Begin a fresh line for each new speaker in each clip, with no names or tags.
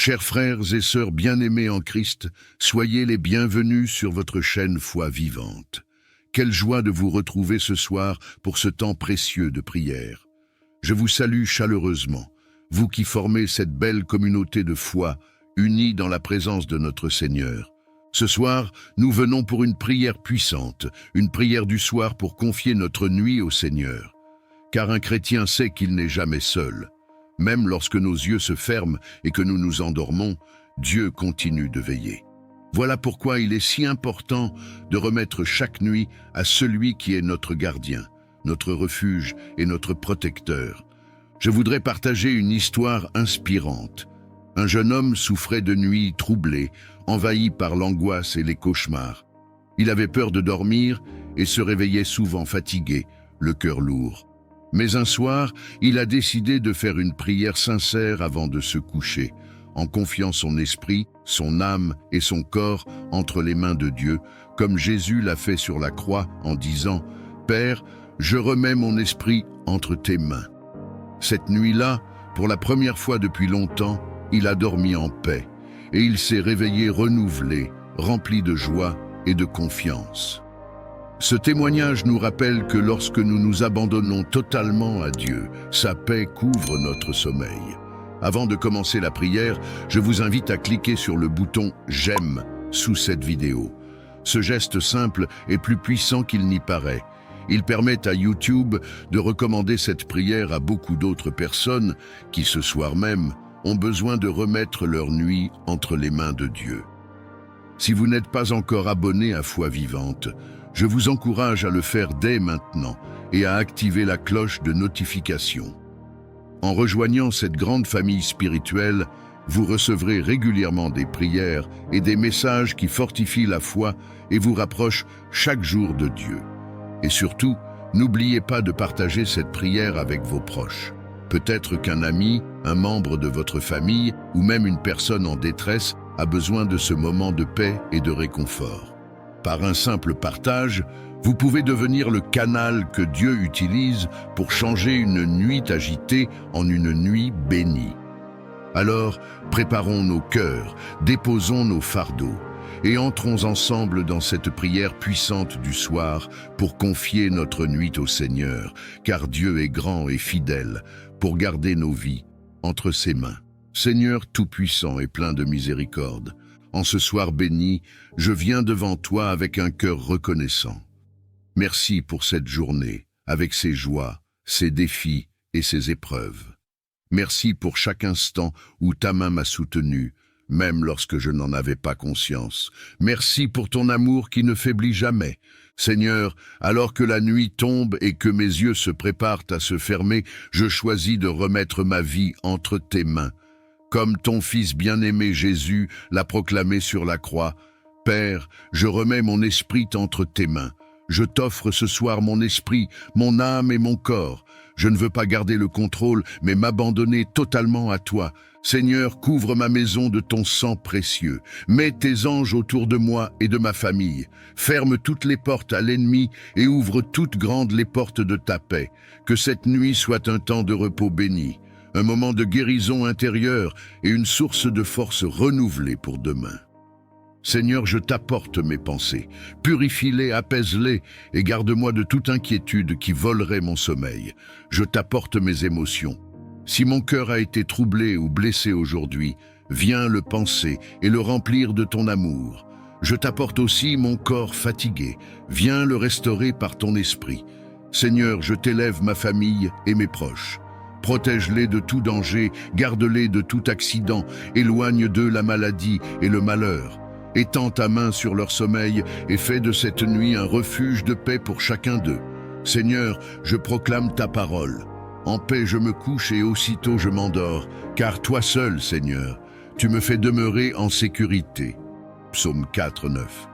Chers frères et sœurs bien-aimés en Christ, soyez les bienvenus sur votre chaîne Foi Vivante. Quelle joie de vous retrouver ce soir pour ce temps précieux de prière. Je vous salue chaleureusement, vous qui formez cette belle communauté de foi, unie dans la présence de notre Seigneur. Ce soir, nous venons pour une prière puissante, une prière du soir pour confier notre nuit au Seigneur. Car un chrétien sait qu'il n'est jamais seul. Même lorsque nos yeux se ferment et que nous nous endormons, Dieu continue de veiller. Voilà pourquoi il est si important de remettre chaque nuit à celui qui est notre gardien, notre refuge et notre protecteur. Je voudrais partager une histoire inspirante. Un jeune homme souffrait de nuits troublées, envahi par l'angoisse et les cauchemars. Il avait peur de dormir et se réveillait souvent fatigué, le cœur lourd. Mais un soir, il a décidé de faire une prière sincère avant de se coucher, en confiant son esprit, son âme et son corps entre les mains de Dieu, comme Jésus l'a fait sur la croix en disant « Père, je remets mon esprit entre tes mains ». Cette nuit-là, pour la première fois depuis longtemps, il a dormi en paix, et il s'est réveillé renouvelé, rempli de joie et de confiance. Ce témoignage nous rappelle que lorsque nous nous abandonnons totalement à Dieu, sa paix couvre notre sommeil. Avant de commencer la prière, je vous invite à cliquer sur le bouton « J'aime » sous cette vidéo. Ce geste simple est plus puissant qu'il n'y paraît. Il permet à YouTube de recommander cette prière à beaucoup d'autres personnes qui, ce soir même, ont besoin de remettre leur nuit entre les mains de Dieu. Si vous n'êtes pas encore abonné à Foi Vivante, je vous encourage à le faire dès maintenant et à activer la cloche de notification. En rejoignant cette grande famille spirituelle, vous recevrez régulièrement des prières et des messages qui fortifient la foi et vous rapprochent chaque jour de Dieu. Et surtout, n'oubliez pas de partager cette prière avec vos proches. Peut-être qu'un ami, un membre de votre famille ou même une personne en détresse a besoin de ce moment de paix et de réconfort. Par un simple partage, vous pouvez devenir le canal que Dieu utilise pour changer une nuit agitée en une nuit bénie. Alors, préparons nos cœurs, déposons nos fardeaux et entrons ensemble dans cette prière puissante du soir pour confier notre nuit au Seigneur, car Dieu est grand et fidèle pour garder nos vies entre ses mains. Seigneur tout-puissant et plein de miséricorde, en ce soir béni, je viens devant toi avec un cœur reconnaissant. Merci pour cette journée, avec ses joies, ses défis et ses épreuves. Merci pour chaque instant où ta main m'a soutenu, même lorsque je n'en avais pas conscience. Merci pour ton amour qui ne faiblit jamais. Seigneur, alors que la nuit tombe et que mes yeux se préparent à se fermer, je choisis de remettre ma vie entre tes mains. Comme ton Fils bien-aimé Jésus l'a proclamé sur la croix, « Père, je remets mon esprit entre tes mains. Je t'offre ce soir mon esprit, mon âme et mon corps. Je ne veux pas garder le contrôle, mais m'abandonner totalement à toi. Seigneur, couvre ma maison de ton sang précieux. Mets tes anges autour de moi et de ma famille. Ferme toutes les portes à l'ennemi et ouvre toutes grandes les portes de ta paix. Que cette nuit soit un temps de repos béni. Un moment de guérison intérieure et une source de force renouvelée pour demain. Seigneur, je t'apporte mes pensées, purifie-les, apaise-les et garde-moi de toute inquiétude qui volerait mon sommeil. Je t'apporte mes émotions. Si mon cœur a été troublé ou blessé aujourd'hui, viens le panser et le remplir de ton amour. Je t'apporte aussi mon corps fatigué, viens le restaurer par ton esprit. Seigneur, je t'élève ma famille et mes proches. Protège-les de tout danger, garde-les de tout accident, éloigne d'eux la maladie et le malheur. Étends ta main sur leur sommeil et fais de cette nuit un refuge de paix pour chacun d'eux. Seigneur, je proclame ta parole. En paix je me couche et aussitôt je m'endors, car toi seul, Seigneur, tu me fais demeurer en sécurité. Psaume 4, 9.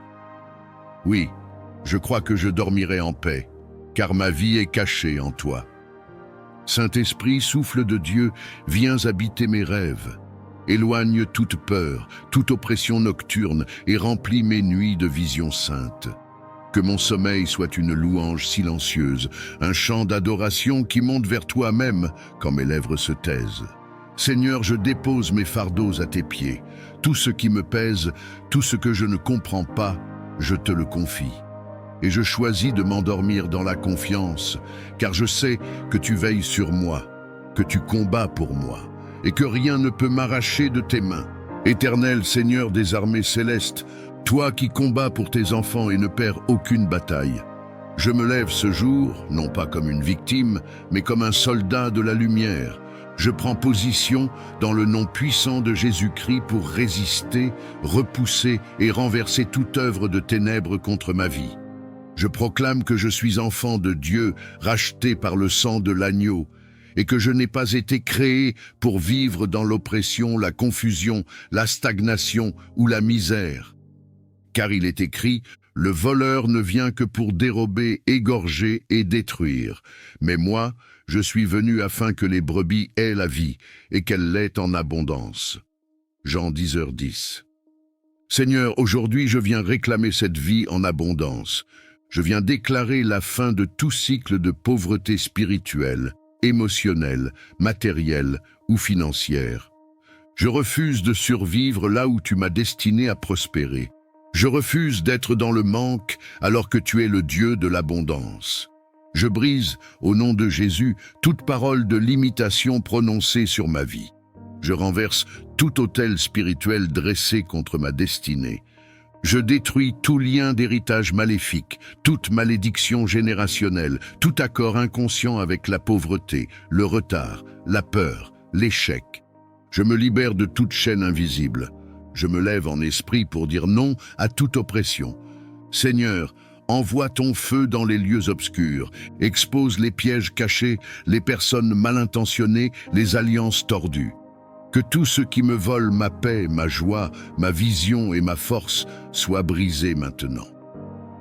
Oui, je crois que je dormirai en paix, car ma vie est cachée en toi. Saint-Esprit, souffle de Dieu, viens habiter mes rêves. Éloigne toute peur, toute oppression nocturne et remplis mes nuits de visions saintes. Que mon sommeil soit une louange silencieuse, un chant d'adoration qui monte vers toi-même quand mes lèvres se taisent. Seigneur, je dépose mes fardeaux à tes pieds. Tout ce qui me pèse, tout ce que je ne comprends pas, je te le confie. Et je choisis de m'endormir dans la confiance, car je sais que tu veilles sur moi, que tu combats pour moi, et que rien ne peut m'arracher de tes mains. Éternel Seigneur des armées célestes, toi qui combats pour tes enfants et ne perds aucune bataille, je me lève ce jour, non pas comme une victime, mais comme un soldat de la lumière. Je prends position dans le nom puissant de Jésus-Christ pour résister, repousser et renverser toute œuvre de ténèbres contre ma vie. Je proclame que je suis enfant de Dieu, racheté par le sang de l'agneau, et que je n'ai pas été créé pour vivre dans l'oppression, la confusion, la stagnation ou la misère. Car il est écrit, « Le voleur ne vient que pour dérober, égorger et détruire. Mais moi, je suis venu afin que les brebis aient la vie et qu'elle l'ait en abondance. » Jean 10h10. Seigneur, aujourd'hui je viens réclamer cette vie en abondance. Je viens déclarer la fin de tout cycle de pauvreté spirituelle, émotionnelle, matérielle ou financière. Je refuse de survivre là où tu m'as destiné à prospérer. Je refuse d'être dans le manque alors que tu es le Dieu de l'abondance. Je brise, au nom de Jésus, toute parole de limitation prononcée sur ma vie. Je renverse tout autel spirituel dressé contre ma destinée. Je détruis tout lien d'héritage maléfique, toute malédiction générationnelle, tout accord inconscient avec la pauvreté, le retard, la peur, l'échec. Je me libère de toute chaîne invisible. Je me lève en esprit pour dire non à toute oppression. Seigneur, envoie ton feu dans les lieux obscurs, expose les pièges cachés, les personnes mal intentionnées, les alliances tordues. Que tout ce qui me vole ma paix, ma joie, ma vision et ma force soit brisé maintenant.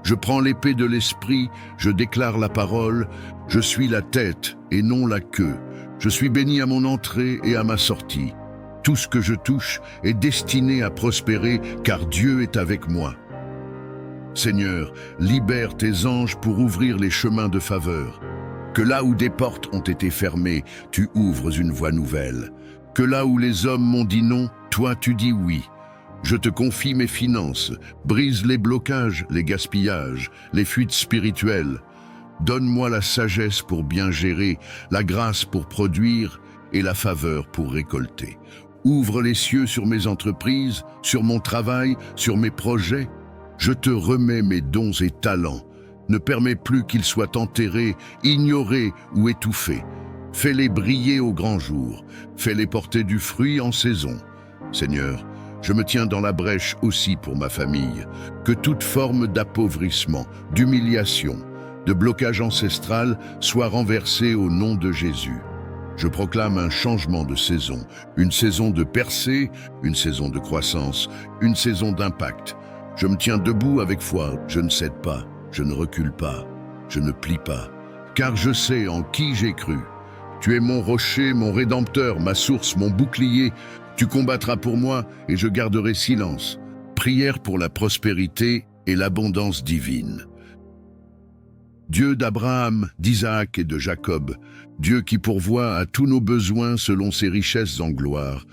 Je prends l'épée de l'esprit, je déclare la parole, je suis la tête et non la queue. Je suis béni à mon entrée et à ma sortie. Tout ce que je touche est destiné à prospérer, car Dieu est avec moi. Seigneur, libère tes anges pour ouvrir les chemins de faveur. Que là où des portes ont été fermées, tu ouvres une voie nouvelle. Que là où les hommes m'ont dit non, toi tu dis oui. Je te confie mes finances, brise les blocages, les gaspillages, les fuites spirituelles. Donne-moi la sagesse pour bien gérer, la grâce pour produire et la faveur pour récolter. Ouvre les cieux sur mes entreprises, sur mon travail, sur mes projets. Je te remets mes dons et talents. Ne permets plus qu'ils soient enterrés, ignorés ou étouffés. Fais-les briller au grand jour. Fais-les porter du fruit en saison. Seigneur, je me tiens dans la brèche aussi pour ma famille. Que toute forme d'appauvrissement, d'humiliation, de blocage ancestral soit renversée au nom de Jésus. Je proclame un changement de saison, une saison de percée, une saison de croissance, une saison d'impact. Je me tiens debout avec foi, je ne cède pas, je ne recule pas, je ne plie pas, car je sais en qui j'ai cru. Tu es mon rocher, mon rédempteur, ma source, mon bouclier. Tu combattras pour moi et je garderai silence. Prière pour la prospérité et l'abondance divine. Dieu d'Abraham, d'Isaac et de Jacob, Dieu qui pourvoit à tous nos besoins selon ses richesses en gloire,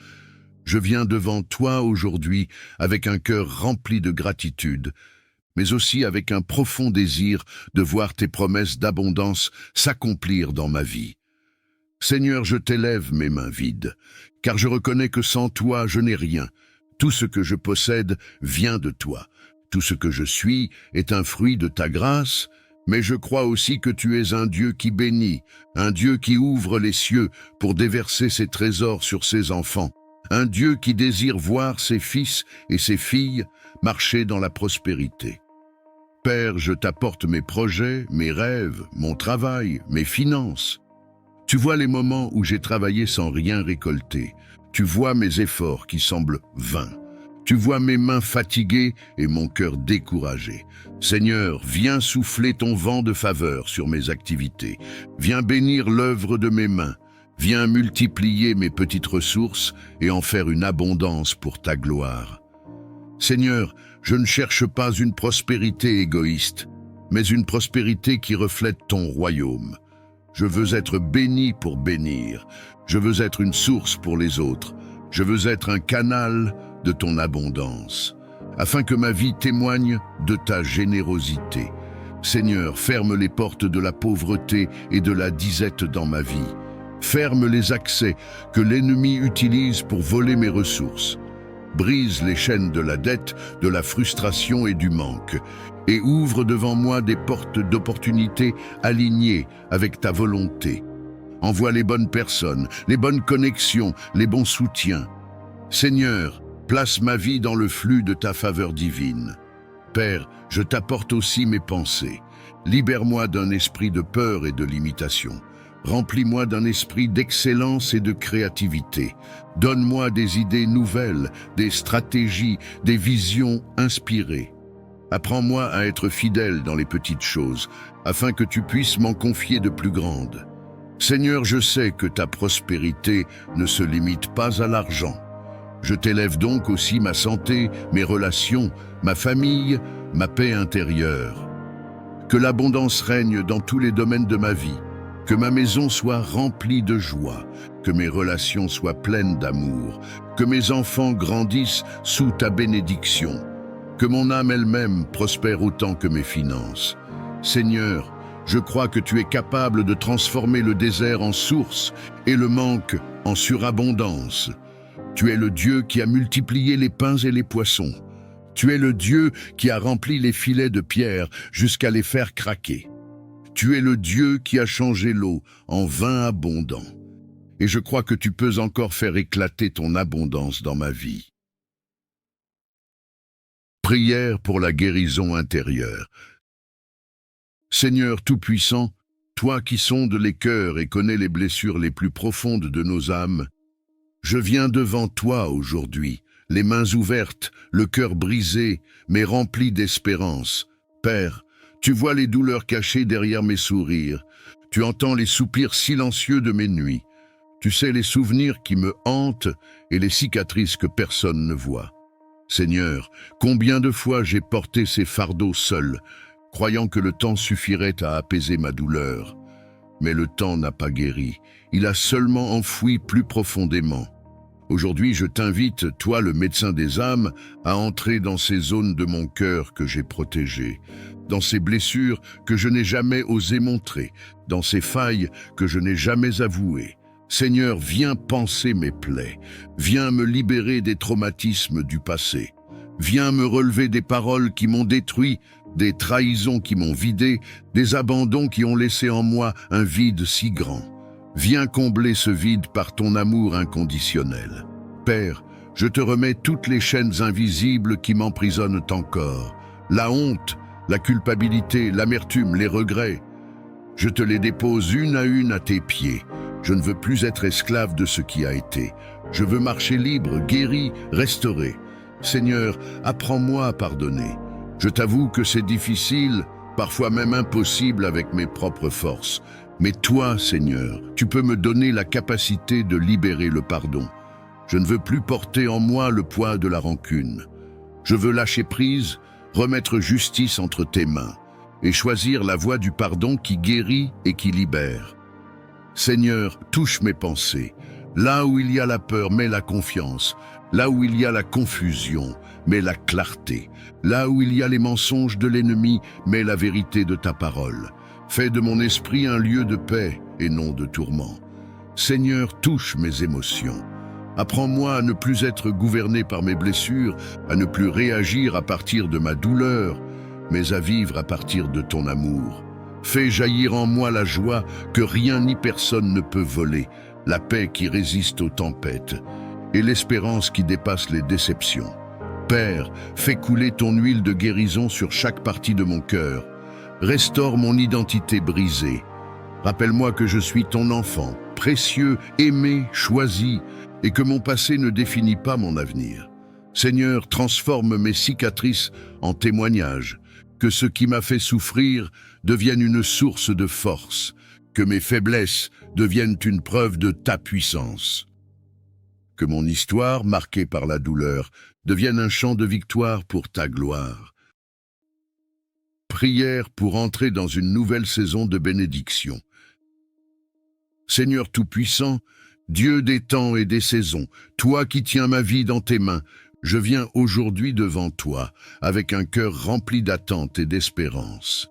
je viens devant toi aujourd'hui avec un cœur rempli de gratitude, mais aussi avec un profond désir de voir tes promesses d'abondance s'accomplir dans ma vie. Seigneur, je t'élève mes mains vides, car je reconnais que sans toi, je n'ai rien. Tout ce que je possède vient de toi. Tout ce que je suis est un fruit de ta grâce, mais je crois aussi que tu es un Dieu qui bénit, un Dieu qui ouvre les cieux pour déverser ses trésors sur ses enfants, un Dieu qui désire voir ses fils et ses filles marcher dans la prospérité. Père, je t'apporte mes projets, mes rêves, mon travail, mes finances. Tu vois les moments où j'ai travaillé sans rien récolter. Tu vois mes efforts qui semblent vains. Tu vois mes mains fatiguées et mon cœur découragé. Seigneur, viens souffler ton vent de faveur sur mes activités. Viens bénir l'œuvre de mes mains. Viens multiplier mes petites ressources et en faire une abondance pour ta gloire. Seigneur, je ne cherche pas une prospérité égoïste, mais une prospérité qui reflète ton royaume. Je veux être béni pour bénir. Je veux être une source pour les autres. Je veux être un canal de ton abondance, afin que ma vie témoigne de ta générosité. Seigneur, ferme les portes de la pauvreté et de la disette dans ma vie. Ferme les accès que l'ennemi utilise pour voler mes ressources. Brise les chaînes de la dette, de la frustration et du manque, et ouvre devant moi des portes d'opportunités alignées avec ta volonté. Envoie les bonnes personnes, les bonnes connexions, les bons soutiens. Seigneur, place ma vie dans le flux de ta faveur divine. Père, je t'apporte aussi mes pensées. Libère-moi d'un esprit de peur et de limitation. Remplis-moi d'un esprit d'excellence et de créativité. Donne-moi des idées nouvelles, des stratégies, des visions inspirées. Apprends-moi à être fidèle dans les petites choses, afin que tu puisses m'en confier de plus grandes. Seigneur, je sais que ta prospérité ne se limite pas à l'argent. Je t'élève donc aussi ma santé, mes relations, ma famille, ma paix intérieure. Que l'abondance règne dans tous les domaines de ma vie. Que ma maison soit remplie de joie, que mes relations soient pleines d'amour, que mes enfants grandissent sous ta bénédiction, que mon âme elle-même prospère autant que mes finances. Seigneur, je crois que tu es capable de transformer le désert en source et le manque en surabondance. Tu es le Dieu qui a multiplié les pains et les poissons. Tu es le Dieu qui a rempli les filets de pierre jusqu'à les faire craquer. Tu es le Dieu qui a changé l'eau en vin abondant. Et je crois que tu peux encore faire éclater ton abondance dans ma vie. Prière pour la guérison intérieure. Seigneur Tout-Puissant, toi qui sondes les cœurs et connais les blessures les plus profondes de nos âmes, je viens devant toi aujourd'hui, les mains ouvertes, le cœur brisé, mais rempli d'espérance. Père, tu vois les douleurs cachées derrière mes sourires. Tu entends les soupirs silencieux de mes nuits. Tu sais les souvenirs qui me hantent et les cicatrices que personne ne voit. Seigneur, combien de fois j'ai porté ces fardeaux seul, croyant que le temps suffirait à apaiser ma douleur. Mais le temps n'a pas guéri. Il a seulement enfoui plus profondément. Aujourd'hui, je t'invite, toi le médecin des âmes, à entrer dans ces zones de mon cœur que j'ai protégées, dans ces blessures que je n'ai jamais osé montrer, dans ces failles que je n'ai jamais avouées. Seigneur, viens panser mes plaies, viens me libérer des traumatismes du passé, viens me relever des paroles qui m'ont détruit, des trahisons qui m'ont vidé, des abandons qui ont laissé en moi un vide si grand. Viens combler ce vide par ton amour inconditionnel. Père, je te remets toutes les chaînes invisibles qui m'emprisonnent encore. La honte, la culpabilité, l'amertume, les regrets. Je te les dépose une à tes pieds. Je ne veux plus être esclave de ce qui a été. Je veux marcher libre, guéri, restauré. Seigneur, apprends-moi à pardonner. Je t'avoue que c'est difficile, parfois même impossible avec mes propres forces. Mais toi, Seigneur, tu peux me donner la capacité de libérer le pardon. Je ne veux plus porter en moi le poids de la rancune. Je veux lâcher prise, remettre justice entre tes mains et choisir la voie du pardon qui guérit et qui libère. Seigneur, touche mes pensées. Là où il y a la peur, mets la confiance. Là où il y a la confusion, mets la clarté. Là où il y a les mensonges de l'ennemi, mets la vérité de ta parole. Fais de mon esprit un lieu de paix et non de tourment. Seigneur, touche mes émotions. Apprends-moi à ne plus être gouverné par mes blessures, à ne plus réagir à partir de ma douleur, mais à vivre à partir de ton amour. Fais jaillir en moi la joie que rien ni personne ne peut voler, la paix qui résiste aux tempêtes et l'espérance qui dépasse les déceptions. Père, fais couler ton huile de guérison sur chaque partie de mon cœur. Restaure mon identité brisée. Rappelle-moi que je suis ton enfant, précieux, aimé, choisi, et que mon passé ne définit pas mon avenir. Seigneur, transforme mes cicatrices en témoignages, que ce qui m'a fait souffrir devienne une source de force, que mes faiblesses deviennent une preuve de ta puissance. Que mon histoire, marquée par la douleur, devienne un chant de victoire pour ta gloire. Prière pour entrer dans une nouvelle saison de bénédiction. Seigneur Tout-Puissant, Dieu des temps et des saisons, toi qui tiens ma vie dans tes mains, je viens aujourd'hui devant toi avec un cœur rempli d'attente et d'espérance.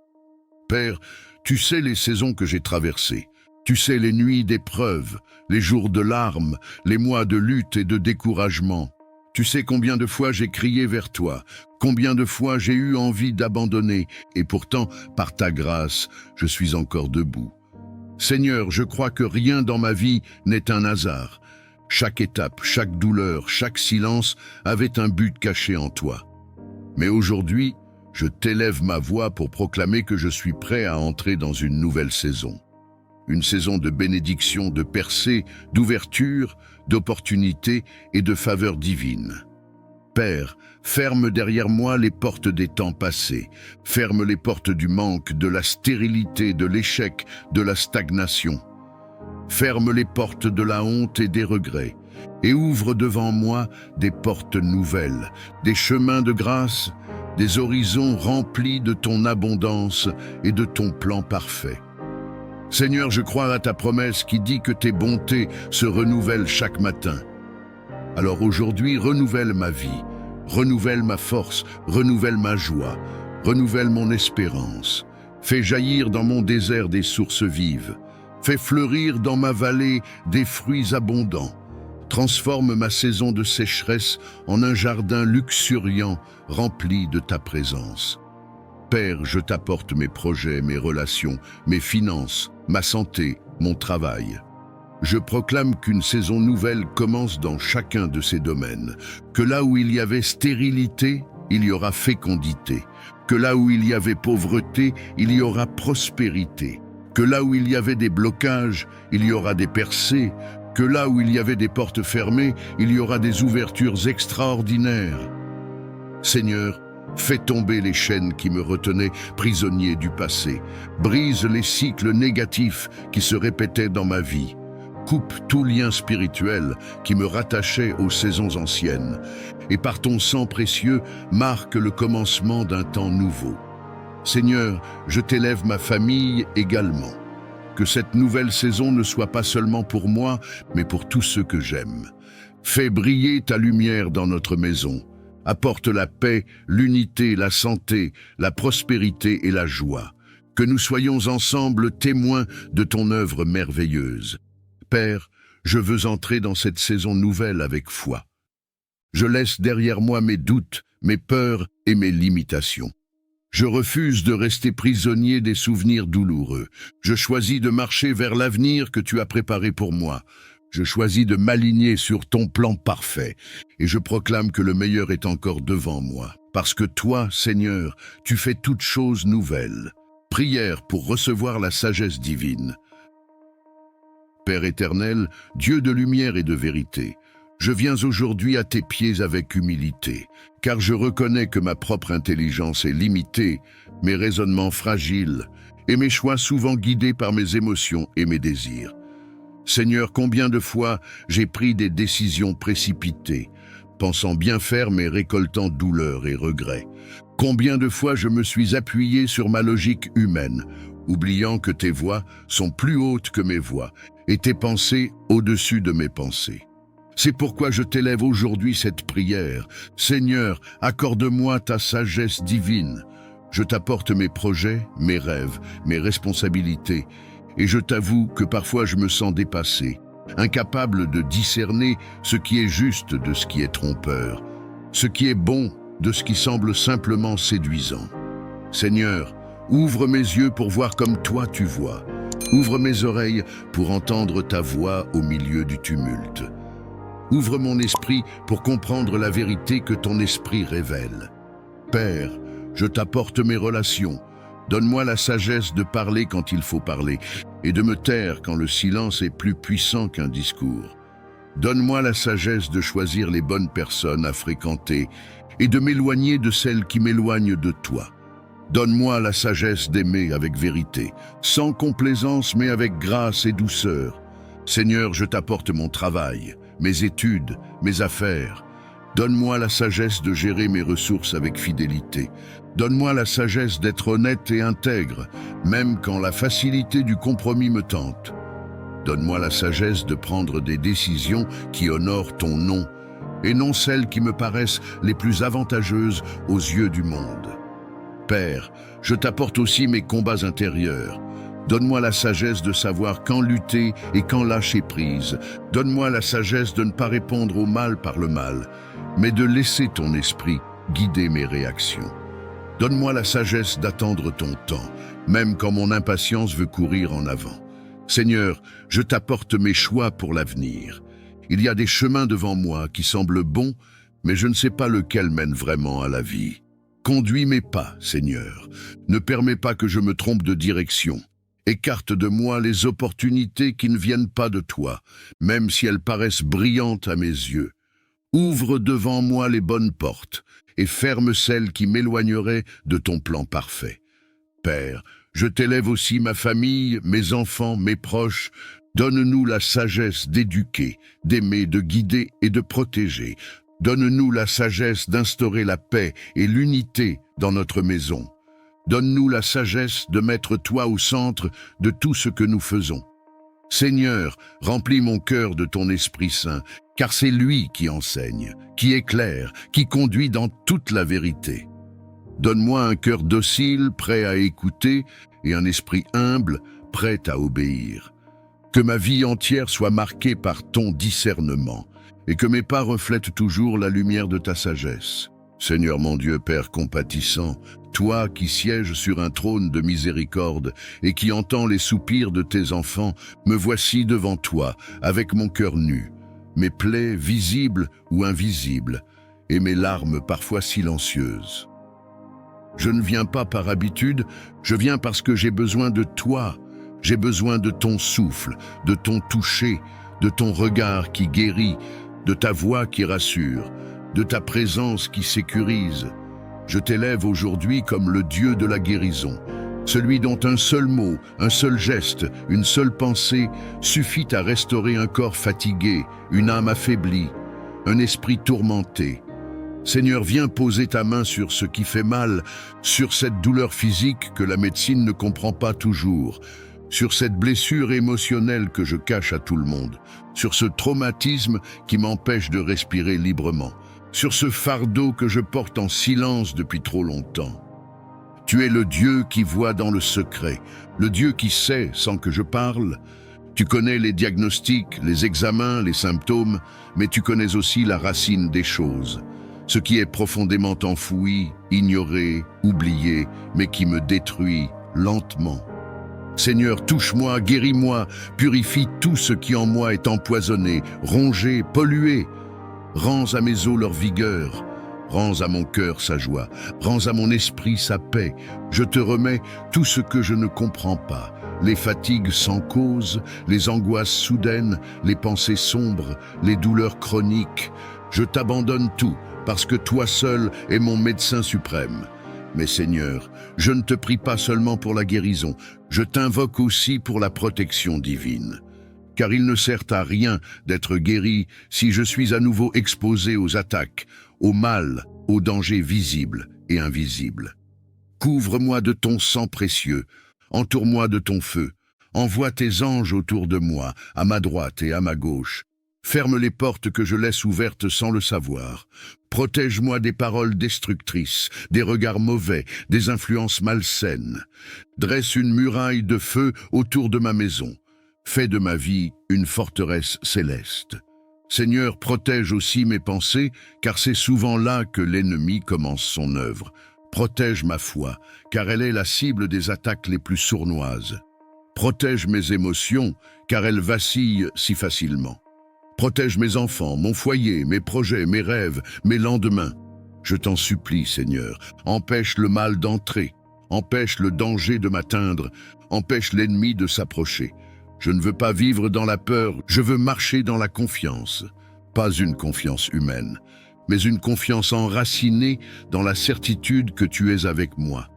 Père, tu sais les saisons que j'ai traversées, tu sais les nuits d'épreuves, les jours de larmes, les mois de lutte et de découragement. Tu sais combien de fois j'ai crié vers toi, combien de fois j'ai eu envie d'abandonner, et pourtant, par ta grâce, je suis encore debout. Seigneur, je crois que rien dans ma vie n'est un hasard. Chaque étape, chaque douleur, chaque silence avait un but caché en toi. Mais aujourd'hui, je t'élève ma voix pour proclamer que je suis prêt à entrer dans une nouvelle saison. Une saison de bénédiction, de percée, d'ouverture, d'opportunité et de faveur divine. Père, ferme derrière moi les portes des temps passés, ferme les portes du manque, de la stérilité, de l'échec, de la stagnation. Ferme les portes de la honte et des regrets, et ouvre devant moi des portes nouvelles, des chemins de grâce, des horizons remplis de ton abondance et de ton plan parfait. Seigneur, je crois à ta promesse qui dit que tes bontés se renouvellent chaque matin. Alors aujourd'hui, renouvelle ma vie, renouvelle ma force, renouvelle ma joie, renouvelle mon espérance. Fais jaillir dans mon désert des sources vives. Fais fleurir dans ma vallée des fruits abondants. Transforme ma saison de sécheresse en un jardin luxuriant rempli de ta présence. Père, je t'apporte mes projets, mes relations, mes finances, ma santé, mon travail. Je proclame qu'une saison nouvelle commence dans chacun de ces domaines, que là où il y avait stérilité, il y aura fécondité, que là où il y avait pauvreté, il y aura prospérité, que là où il y avait des blocages, il y aura des percées, que là où il y avait des portes fermées, il y aura des ouvertures extraordinaires. Seigneur, fais tomber les chaînes qui me retenaient prisonnier du passé, brise les cycles négatifs qui se répétaient dans ma vie. Coupe tout lien spirituel qui me rattachait aux saisons anciennes, et par ton sang précieux, marque le commencement d'un temps nouveau. Seigneur, je t'élève ma famille également. Que cette nouvelle saison ne soit pas seulement pour moi, mais pour tous ceux que j'aime. Fais briller ta lumière dans notre maison. Apporte la paix, l'unité, la santé, la prospérité et la joie. Que nous soyons ensemble témoins de ton œuvre merveilleuse. Père, je veux entrer dans cette saison nouvelle avec foi. Je laisse derrière moi mes doutes, mes peurs et mes limitations. Je refuse de rester prisonnier des souvenirs douloureux. Je choisis de marcher vers l'avenir que tu as préparé pour moi. Je choisis de m'aligner sur ton plan parfait. Et je proclame que le meilleur est encore devant moi. Parce que toi, Seigneur, tu fais toutes choses nouvelles. Prière pour recevoir la sagesse divine. Père éternel, Dieu de lumière et de vérité, je viens aujourd'hui à tes pieds avec humilité, car je reconnais que ma propre intelligence est limitée, mes raisonnements fragiles, et mes choix souvent guidés par mes émotions et mes désirs. Seigneur, combien de fois j'ai pris des décisions précipitées, pensant bien faire mais récoltant douleur et regret. Combien de fois je me suis appuyé sur ma logique humaine, oubliant que tes voies sont plus hautes que mes voies, et tes pensées au-dessus de mes pensées. C'est pourquoi je t'élève aujourd'hui cette prière. Seigneur, accorde-moi ta sagesse divine. Je t'apporte mes projets, mes rêves, mes responsabilités, et je t'avoue que parfois je me sens dépassé, incapable de discerner ce qui est juste de ce qui est trompeur, ce qui est bon de ce qui semble simplement séduisant. Seigneur, ouvre mes yeux pour voir comme toi tu vois. Ouvre mes oreilles pour entendre ta voix au milieu du tumulte. Ouvre mon esprit pour comprendre la vérité que ton esprit révèle. Père, je t'apporte mes relations. Donne-moi la sagesse de parler quand il faut parler et de me taire quand le silence est plus puissant qu'un discours. Donne-moi la sagesse de choisir les bonnes personnes à fréquenter et de m'éloigner de celles qui m'éloignent de toi. Donne-moi la sagesse d'aimer avec vérité, sans complaisance mais avec grâce et douceur. Seigneur, je t'apporte mon travail, mes études, mes affaires. Donne-moi la sagesse de gérer mes ressources avec fidélité. Donne-moi la sagesse d'être honnête et intègre, même quand la facilité du compromis me tente. Donne-moi la sagesse de prendre des décisions qui honorent ton nom, et non celles qui me paraissent les plus avantageuses aux yeux du monde. Père, je t'apporte aussi mes combats intérieurs. Donne-moi la sagesse de savoir quand lutter et quand lâcher prise. Donne-moi la sagesse de ne pas répondre au mal par le mal, mais de laisser ton esprit guider mes réactions. Donne-moi la sagesse d'attendre ton temps, même quand mon impatience veut courir en avant. Seigneur, je t'apporte mes choix pour l'avenir. Il y a des chemins devant moi qui semblent bons, mais je ne sais pas lequel mène vraiment à la vie. Conduis mes pas, Seigneur. Ne permets pas que je me trompe de direction. Écarte de moi les opportunités qui ne viennent pas de toi, même si elles paraissent brillantes à mes yeux. Ouvre devant moi les bonnes portes et ferme celles qui m'éloigneraient de ton plan parfait. Père, je t'élève aussi ma famille, mes enfants, mes proches. Donne-nous la sagesse d'éduquer, d'aimer, de guider et de protéger. Donne-nous la sagesse d'instaurer la paix et l'unité dans notre maison. Donne-nous la sagesse de mettre toi au centre de tout ce que nous faisons. Seigneur, remplis mon cœur de ton Esprit Saint, car c'est lui qui enseigne, qui éclaire, qui conduit dans toute la vérité. Donne-moi un cœur docile, prêt à écouter, et un esprit humble, prêt à obéir. Que ma vie entière soit marquée par ton discernement, et que mes pas reflètent toujours la lumière de ta sagesse. Seigneur mon Dieu, Père compatissant, toi qui sièges sur un trône de miséricorde et qui entends les soupirs de tes enfants, me voici devant toi, avec mon cœur nu, mes plaies visibles ou invisibles, et mes larmes parfois silencieuses. Je ne viens pas par habitude, je viens parce que j'ai besoin de toi. J'ai besoin de ton souffle, de ton toucher, de ton regard qui guérit, de ta voix qui rassure, de ta présence qui sécurise. Je t'élève aujourd'hui comme le Dieu de la guérison, celui dont un seul mot, un seul geste, une seule pensée suffit à restaurer un corps fatigué, une âme affaiblie, un esprit tourmenté. Seigneur, viens poser ta main sur ce qui fait mal, sur cette douleur physique que la médecine ne comprend pas toujours, sur cette blessure émotionnelle que je cache à tout le monde, sur ce traumatisme qui m'empêche de respirer librement, sur ce fardeau que je porte en silence depuis trop longtemps. Tu es le Dieu qui voit dans le secret, le Dieu qui sait sans que je parle. Tu connais les diagnostics, les examens, les symptômes, mais tu connais aussi la racine des choses. Ce qui est profondément enfoui, ignoré, oublié, mais qui me détruit lentement. Seigneur, touche-moi, guéris-moi, purifie tout ce qui en moi est empoisonné, rongé, pollué. Rends à mes os leur vigueur, rends à mon cœur sa joie, rends à mon esprit sa paix. Je te remets tout ce que je ne comprends pas, les fatigues sans cause, les angoisses soudaines, les pensées sombres, les douleurs chroniques. Je t'abandonne tout, parce que toi seul es mon médecin suprême. Mais Seigneur, je ne te prie pas seulement pour la guérison, je t'invoque aussi pour la protection divine. Car il ne sert à rien d'être guéri si je suis à nouveau exposé aux attaques, au mal, aux dangers visibles et invisibles. Couvre-moi de ton sang précieux, entoure-moi de ton feu, envoie tes anges autour de moi, à ma droite et à ma gauche. Ferme les portes que je laisse ouvertes sans le savoir. Protège-moi des paroles destructrices, des regards mauvais, des influences malsaines. Dresse une muraille de feu autour de ma maison. Fais de ma vie une forteresse céleste. Seigneur, protège aussi mes pensées, car c'est souvent là que l'ennemi commence son œuvre. Protège ma foi, car elle est la cible des attaques les plus sournoises. Protège mes émotions, car elles vacillent si facilement. Protège mes enfants, mon foyer, mes projets, mes rêves, mes lendemains. Je t'en supplie, Seigneur, empêche le mal d'entrer, empêche le danger de m'atteindre, empêche l'ennemi de s'approcher. Je ne veux pas vivre dans la peur, je veux marcher dans la confiance. Pas une confiance humaine, mais une confiance enracinée dans la certitude que tu es avec moi,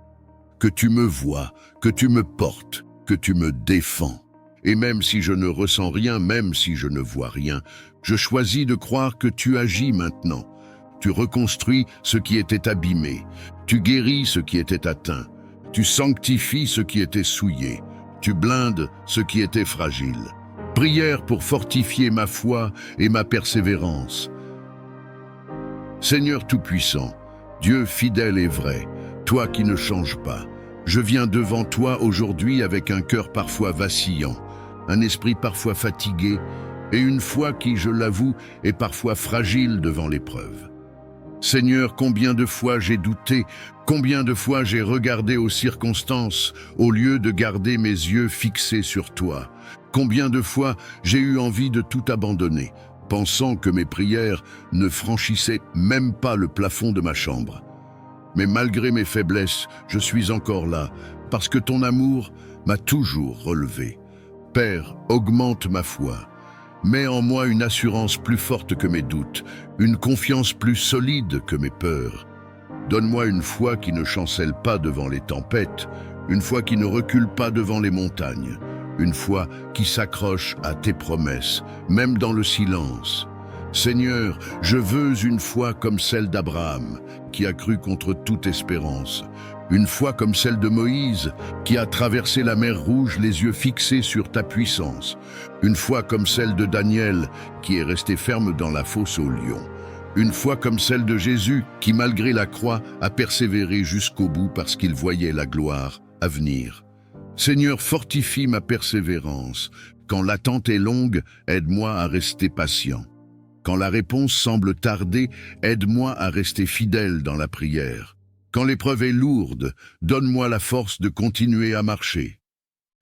que tu me vois, que tu me portes, que tu me défends. Et même si je ne ressens rien, même si je ne vois rien, je choisis de croire que tu agis maintenant. Tu reconstruis ce qui était abîmé, tu guéris ce qui était atteint, tu sanctifies ce qui était souillé, tu blindes ce qui était fragile. Prière pour fortifier ma foi et ma persévérance. Seigneur Tout-Puissant, Dieu fidèle et vrai, toi qui ne changes pas, je viens devant toi aujourd'hui avec un cœur parfois vacillant, un esprit parfois fatigué et une foi qui, je l'avoue, est parfois fragile devant l'épreuve. Seigneur, combien de fois j'ai douté, combien de fois j'ai regardé aux circonstances au lieu de garder mes yeux fixés sur toi. Combien de fois j'ai eu envie de tout abandonner, pensant que mes prières ne franchissaient même pas le plafond de ma chambre. Mais malgré mes faiblesses, je suis encore là, parce que ton amour m'a toujours relevé. Père, augmente ma foi. Mets en moi une assurance plus forte que mes doutes, une confiance plus solide que mes peurs. Donne-moi une foi qui ne chancelle pas devant les tempêtes, une foi qui ne recule pas devant les montagnes, une foi qui s'accroche à tes promesses, même dans le silence. Seigneur, je veux une foi comme celle d'Abraham, qui a cru contre toute espérance. Une foi comme celle de Moïse, qui a traversé la mer Rouge les yeux fixés sur ta puissance. Une foi comme celle de Daniel, qui est resté ferme dans la fosse aux lions. Une foi comme celle de Jésus, qui malgré la croix a persévéré jusqu'au bout parce qu'il voyait la gloire à venir. Seigneur, fortifie ma persévérance. Quand l'attente est longue, aide-moi à rester patient. Quand la réponse semble tarder, aide-moi à rester fidèle dans la prière. Quand l'épreuve est lourde, donne-moi la force de continuer à marcher.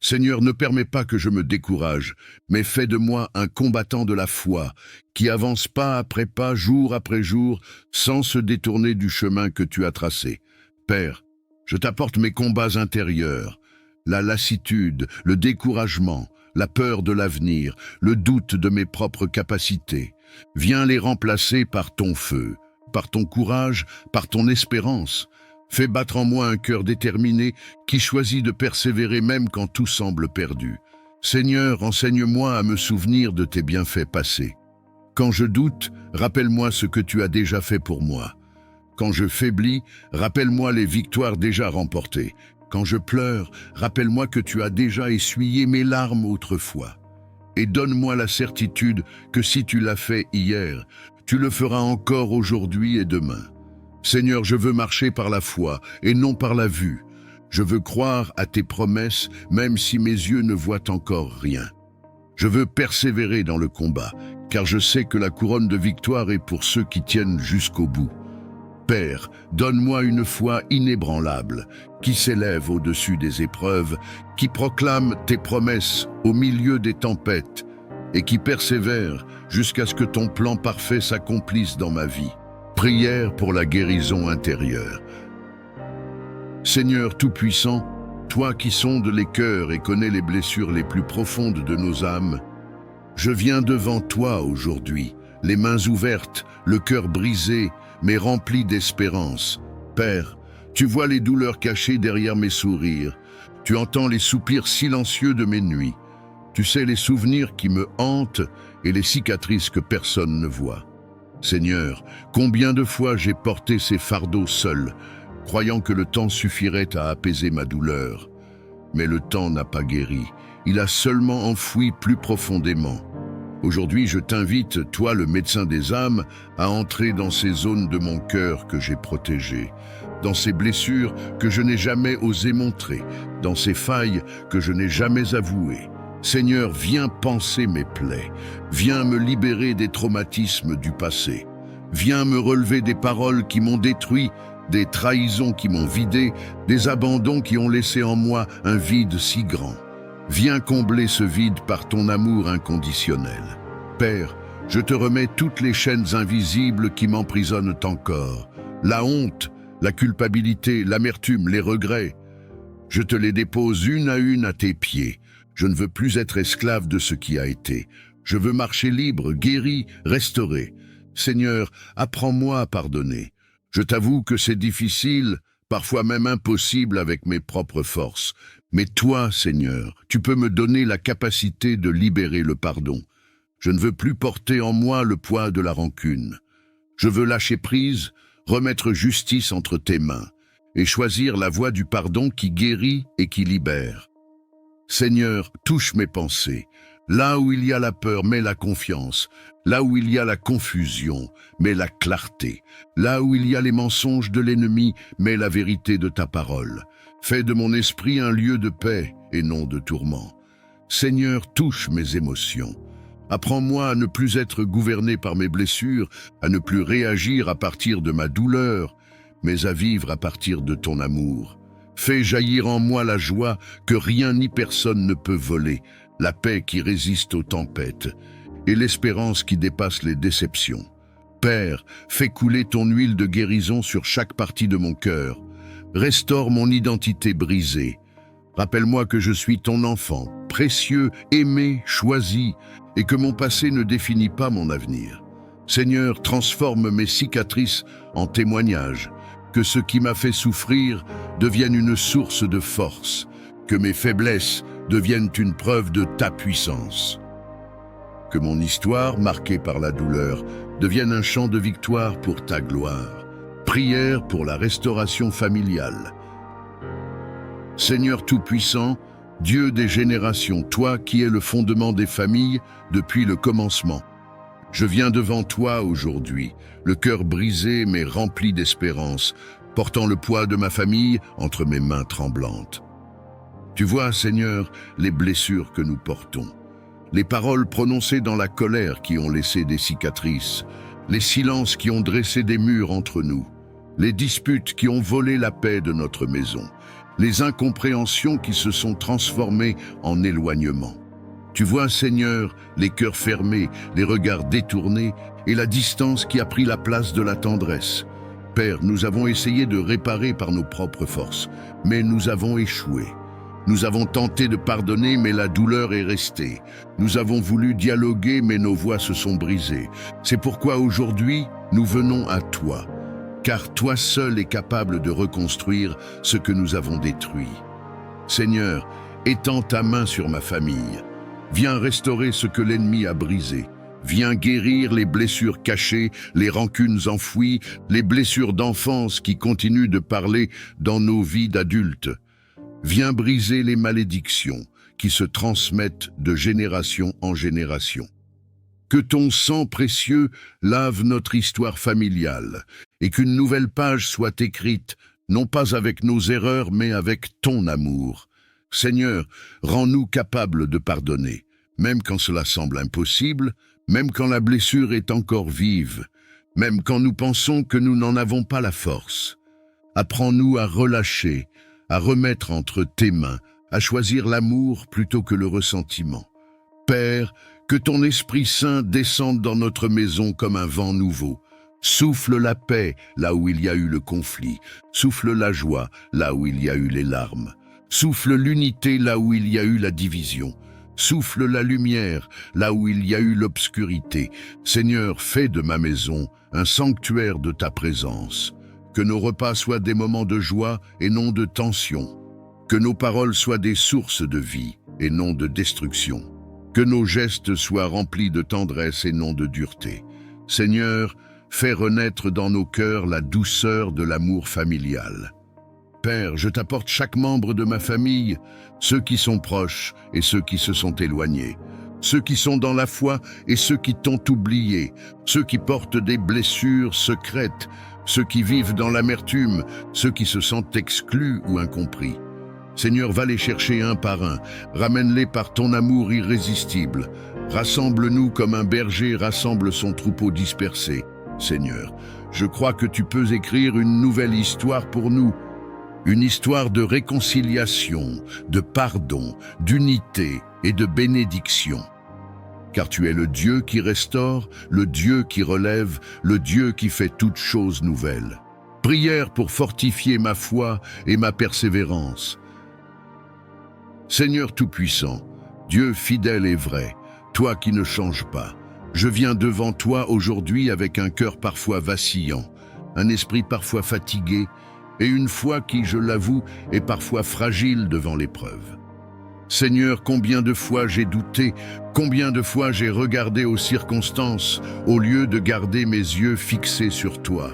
Seigneur, ne permets pas que je me décourage, mais fais de moi un combattant de la foi, qui avance pas après pas, jour après jour, sans se détourner du chemin que tu as tracé. Père, je t'apporte mes combats intérieurs, la lassitude, le découragement, la peur de l'avenir, le doute de mes propres capacités. Viens les remplacer par ton feu, par ton courage, par ton espérance. Fais battre en moi un cœur déterminé qui choisit de persévérer même quand tout semble perdu. Seigneur, enseigne-moi à me souvenir de tes bienfaits passés. Quand je doute, rappelle-moi ce que tu as déjà fait pour moi. Quand je faiblis, rappelle-moi les victoires déjà remportées. Quand je pleure, rappelle-moi que tu as déjà essuyé mes larmes autrefois. Et donne-moi la certitude que si tu l'as fait hier, tu le feras encore aujourd'hui et demain. Seigneur, je veux marcher par la foi et non par la vue. Je veux croire à tes promesses, même si mes yeux ne voient encore rien. Je veux persévérer dans le combat, car je sais que la couronne de victoire est pour ceux qui tiennent jusqu'au bout. Père, donne-moi une foi inébranlable, qui s'élève au-dessus des épreuves, qui proclame tes promesses au milieu des tempêtes et qui persévère jusqu'à ce que ton plan parfait s'accomplisse dans ma vie. Prière pour la guérison intérieure. Seigneur Tout-Puissant, toi qui sondes les cœurs et connais les blessures les plus profondes de nos âmes, je viens devant toi aujourd'hui, les mains ouvertes, le cœur brisé, mais rempli d'espérance. Père, tu vois les douleurs cachées derrière mes sourires. Tu entends les soupirs silencieux de mes nuits. Tu sais les souvenirs qui me hantent et les cicatrices que personne ne voit. Seigneur, combien de fois j'ai porté ces fardeaux seul, croyant que le temps suffirait à apaiser ma douleur. Mais le temps n'a pas guéri, il a seulement enfoui plus profondément. Aujourd'hui, je t'invite, toi le médecin des âmes, à entrer dans ces zones de mon cœur que j'ai protégées, dans ces blessures que je n'ai jamais osé montrer, dans ces failles que je n'ai jamais avouées. Seigneur, viens panser mes plaies, viens me libérer des traumatismes du passé, viens me relever des paroles qui m'ont détruit, des trahisons qui m'ont vidé, des abandons qui ont laissé en moi un vide si grand. Viens combler ce vide par ton amour inconditionnel. Père, je te remets toutes les chaînes invisibles qui m'emprisonnent encore. La honte, la culpabilité, l'amertume, les regrets. Je te les dépose une à tes pieds. Je ne veux plus être esclave de ce qui a été. Je veux marcher libre, guéri, restauré. Seigneur, apprends-moi à pardonner. Je t'avoue que c'est difficile, parfois même impossible avec mes propres forces. Mais toi, Seigneur, tu peux me donner la capacité de libérer le pardon. Je ne veux plus porter en moi le poids de la rancune. Je veux lâcher prise, remettre justice entre tes mains et choisir la voie du pardon qui guérit et qui libère. Seigneur, touche mes pensées. Là où il y a la peur, mets la confiance. Là où il y a la confusion, mets la clarté. Là où il y a les mensonges de l'ennemi, mets la vérité de ta parole. Fais de mon esprit un lieu de paix et non de tourment. Seigneur, touche mes émotions. Apprends-moi à ne plus être gouverné par mes blessures, à ne plus réagir à partir de ma douleur, mais à vivre à partir de ton amour. Fais jaillir en moi la joie que rien ni personne ne peut voler, la paix qui résiste aux tempêtes et l'espérance qui dépasse les déceptions. Père, fais couler ton huile de guérison sur chaque partie de mon cœur. Restaure mon identité brisée. Rappelle-moi que je suis ton enfant, précieux, aimé, choisi, et que mon passé ne définit pas mon avenir. Seigneur, transforme mes cicatrices en témoignages, que ce qui m'a fait souffrir devienne une source de force, que mes faiblesses deviennent une preuve de ta puissance. Que mon histoire, marquée par la douleur, devienne un chant de victoire pour ta gloire. Prière pour la restauration familiale. Seigneur Tout-Puissant, Dieu des générations, toi qui es le fondement des familles depuis le commencement. Je viens devant toi aujourd'hui, le cœur brisé mais rempli d'espérance, portant le poids de ma famille entre mes mains tremblantes. Tu vois, Seigneur, les blessures que nous portons, les paroles prononcées dans la colère qui ont laissé des cicatrices, les silences qui ont dressé des murs entre nous, les disputes qui ont volé la paix de notre maison, les incompréhensions qui se sont transformées en éloignement. Tu vois, Seigneur, les cœurs fermés, les regards détournés et la distance qui a pris la place de la tendresse. Père, nous avons essayé de réparer par nos propres forces, mais nous avons échoué. Nous avons tenté de pardonner, mais la douleur est restée. Nous avons voulu dialoguer, mais nos voix se sont brisées. C'est pourquoi aujourd'hui, nous venons à toi, car toi seul es capable de reconstruire ce que nous avons détruit. Seigneur, étends ta main sur ma famille. Viens restaurer ce que l'ennemi a brisé. Viens guérir les blessures cachées, les rancunes enfouies, les blessures d'enfance qui continuent de parler dans nos vies d'adultes. Viens briser les malédictions qui se transmettent de génération en génération. Que ton sang précieux lave notre histoire familiale et qu'une nouvelle page soit écrite, non pas avec nos erreurs, mais avec ton amour. Seigneur, rends-nous capables de pardonner, même quand cela semble impossible, même quand la blessure est encore vive, même quand nous pensons que nous n'en avons pas la force. Apprends-nous à relâcher, à remettre entre tes mains, à choisir l'amour plutôt que le ressentiment. Père, que ton Esprit Saint descende dans notre maison comme un vent nouveau. Souffle la paix là où il y a eu le conflit. Souffle la joie là où il y a eu les larmes. Souffle l'unité là où il y a eu la division. Souffle la lumière là où il y a eu l'obscurité. Seigneur, fais de ma maison un sanctuaire de ta présence. Que nos repas soient des moments de joie et non de tension. Que nos paroles soient des sources de vie et non de destruction. Que nos gestes soient remplis de tendresse et non de dureté. Seigneur, fais renaître dans nos cœurs la douceur de l'amour familial. Père, je t'apporte chaque membre de ma famille, ceux qui sont proches et ceux qui se sont éloignés, ceux qui sont dans la foi et ceux qui t'ont oublié, ceux qui portent des blessures secrètes, ceux qui vivent dans l'amertume, ceux qui se sentent exclus ou incompris. Seigneur, va les chercher un par un, ramène-les par ton amour irrésistible. Rassemble-nous comme un berger rassemble son troupeau dispersé. Seigneur, je crois que tu peux écrire une nouvelle histoire pour nous, une histoire de réconciliation, de pardon, d'unité et de bénédiction. Car tu es le Dieu qui restaure, le Dieu qui relève, le Dieu qui fait toutes choses nouvelles. Prière pour fortifier ma foi et ma persévérance. Seigneur Tout-Puissant, Dieu fidèle et vrai, toi qui ne changes pas, je viens devant toi aujourd'hui avec un cœur parfois vacillant, un esprit parfois fatigué et une foi qui, je l'avoue, est parfois fragile devant l'épreuve. Seigneur, combien de fois j'ai douté, combien de fois j'ai regardé aux circonstances au lieu de garder mes yeux fixés sur toi.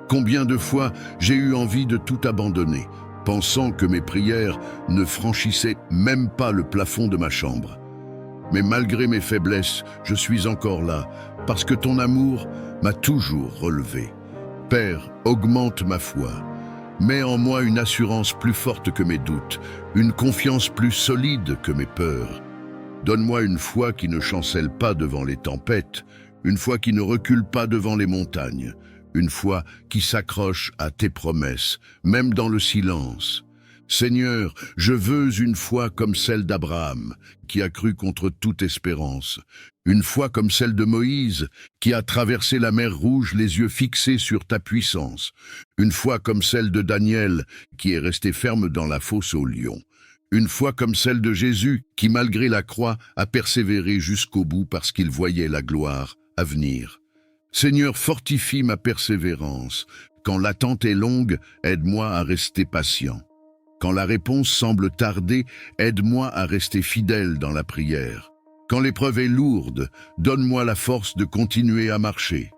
Combien de fois j'ai eu envie de tout abandonner, pensant que mes prières ne franchissaient même pas le plafond de ma chambre. Mais malgré mes faiblesses, je suis encore là, parce que ton amour m'a toujours relevé. Père, augmente ma foi. Mets en moi une assurance plus forte que mes doutes, une confiance plus solide que mes peurs. Donne-moi une foi qui ne chancelle pas devant les tempêtes, une foi qui ne recule pas devant les montagnes, une foi qui s'accroche à tes promesses, même dans le silence. Seigneur, je veux une foi comme celle d'Abraham, qui a cru contre toute espérance, une foi comme celle de Moïse, qui a traversé la mer Rouge les yeux fixés sur ta puissance, une foi comme celle de Daniel, qui est resté ferme dans la fosse aux lions, une foi comme celle de Jésus, qui malgré la croix a persévéré jusqu'au bout parce qu'il voyait la gloire à venir. Seigneur, fortifie ma persévérance. Quand l'attente est longue, aide-moi à rester patient. Quand la réponse semble tarder, aide-moi à rester fidèle dans la prière. Quand l'épreuve est lourde, donne-moi la force de continuer à marcher.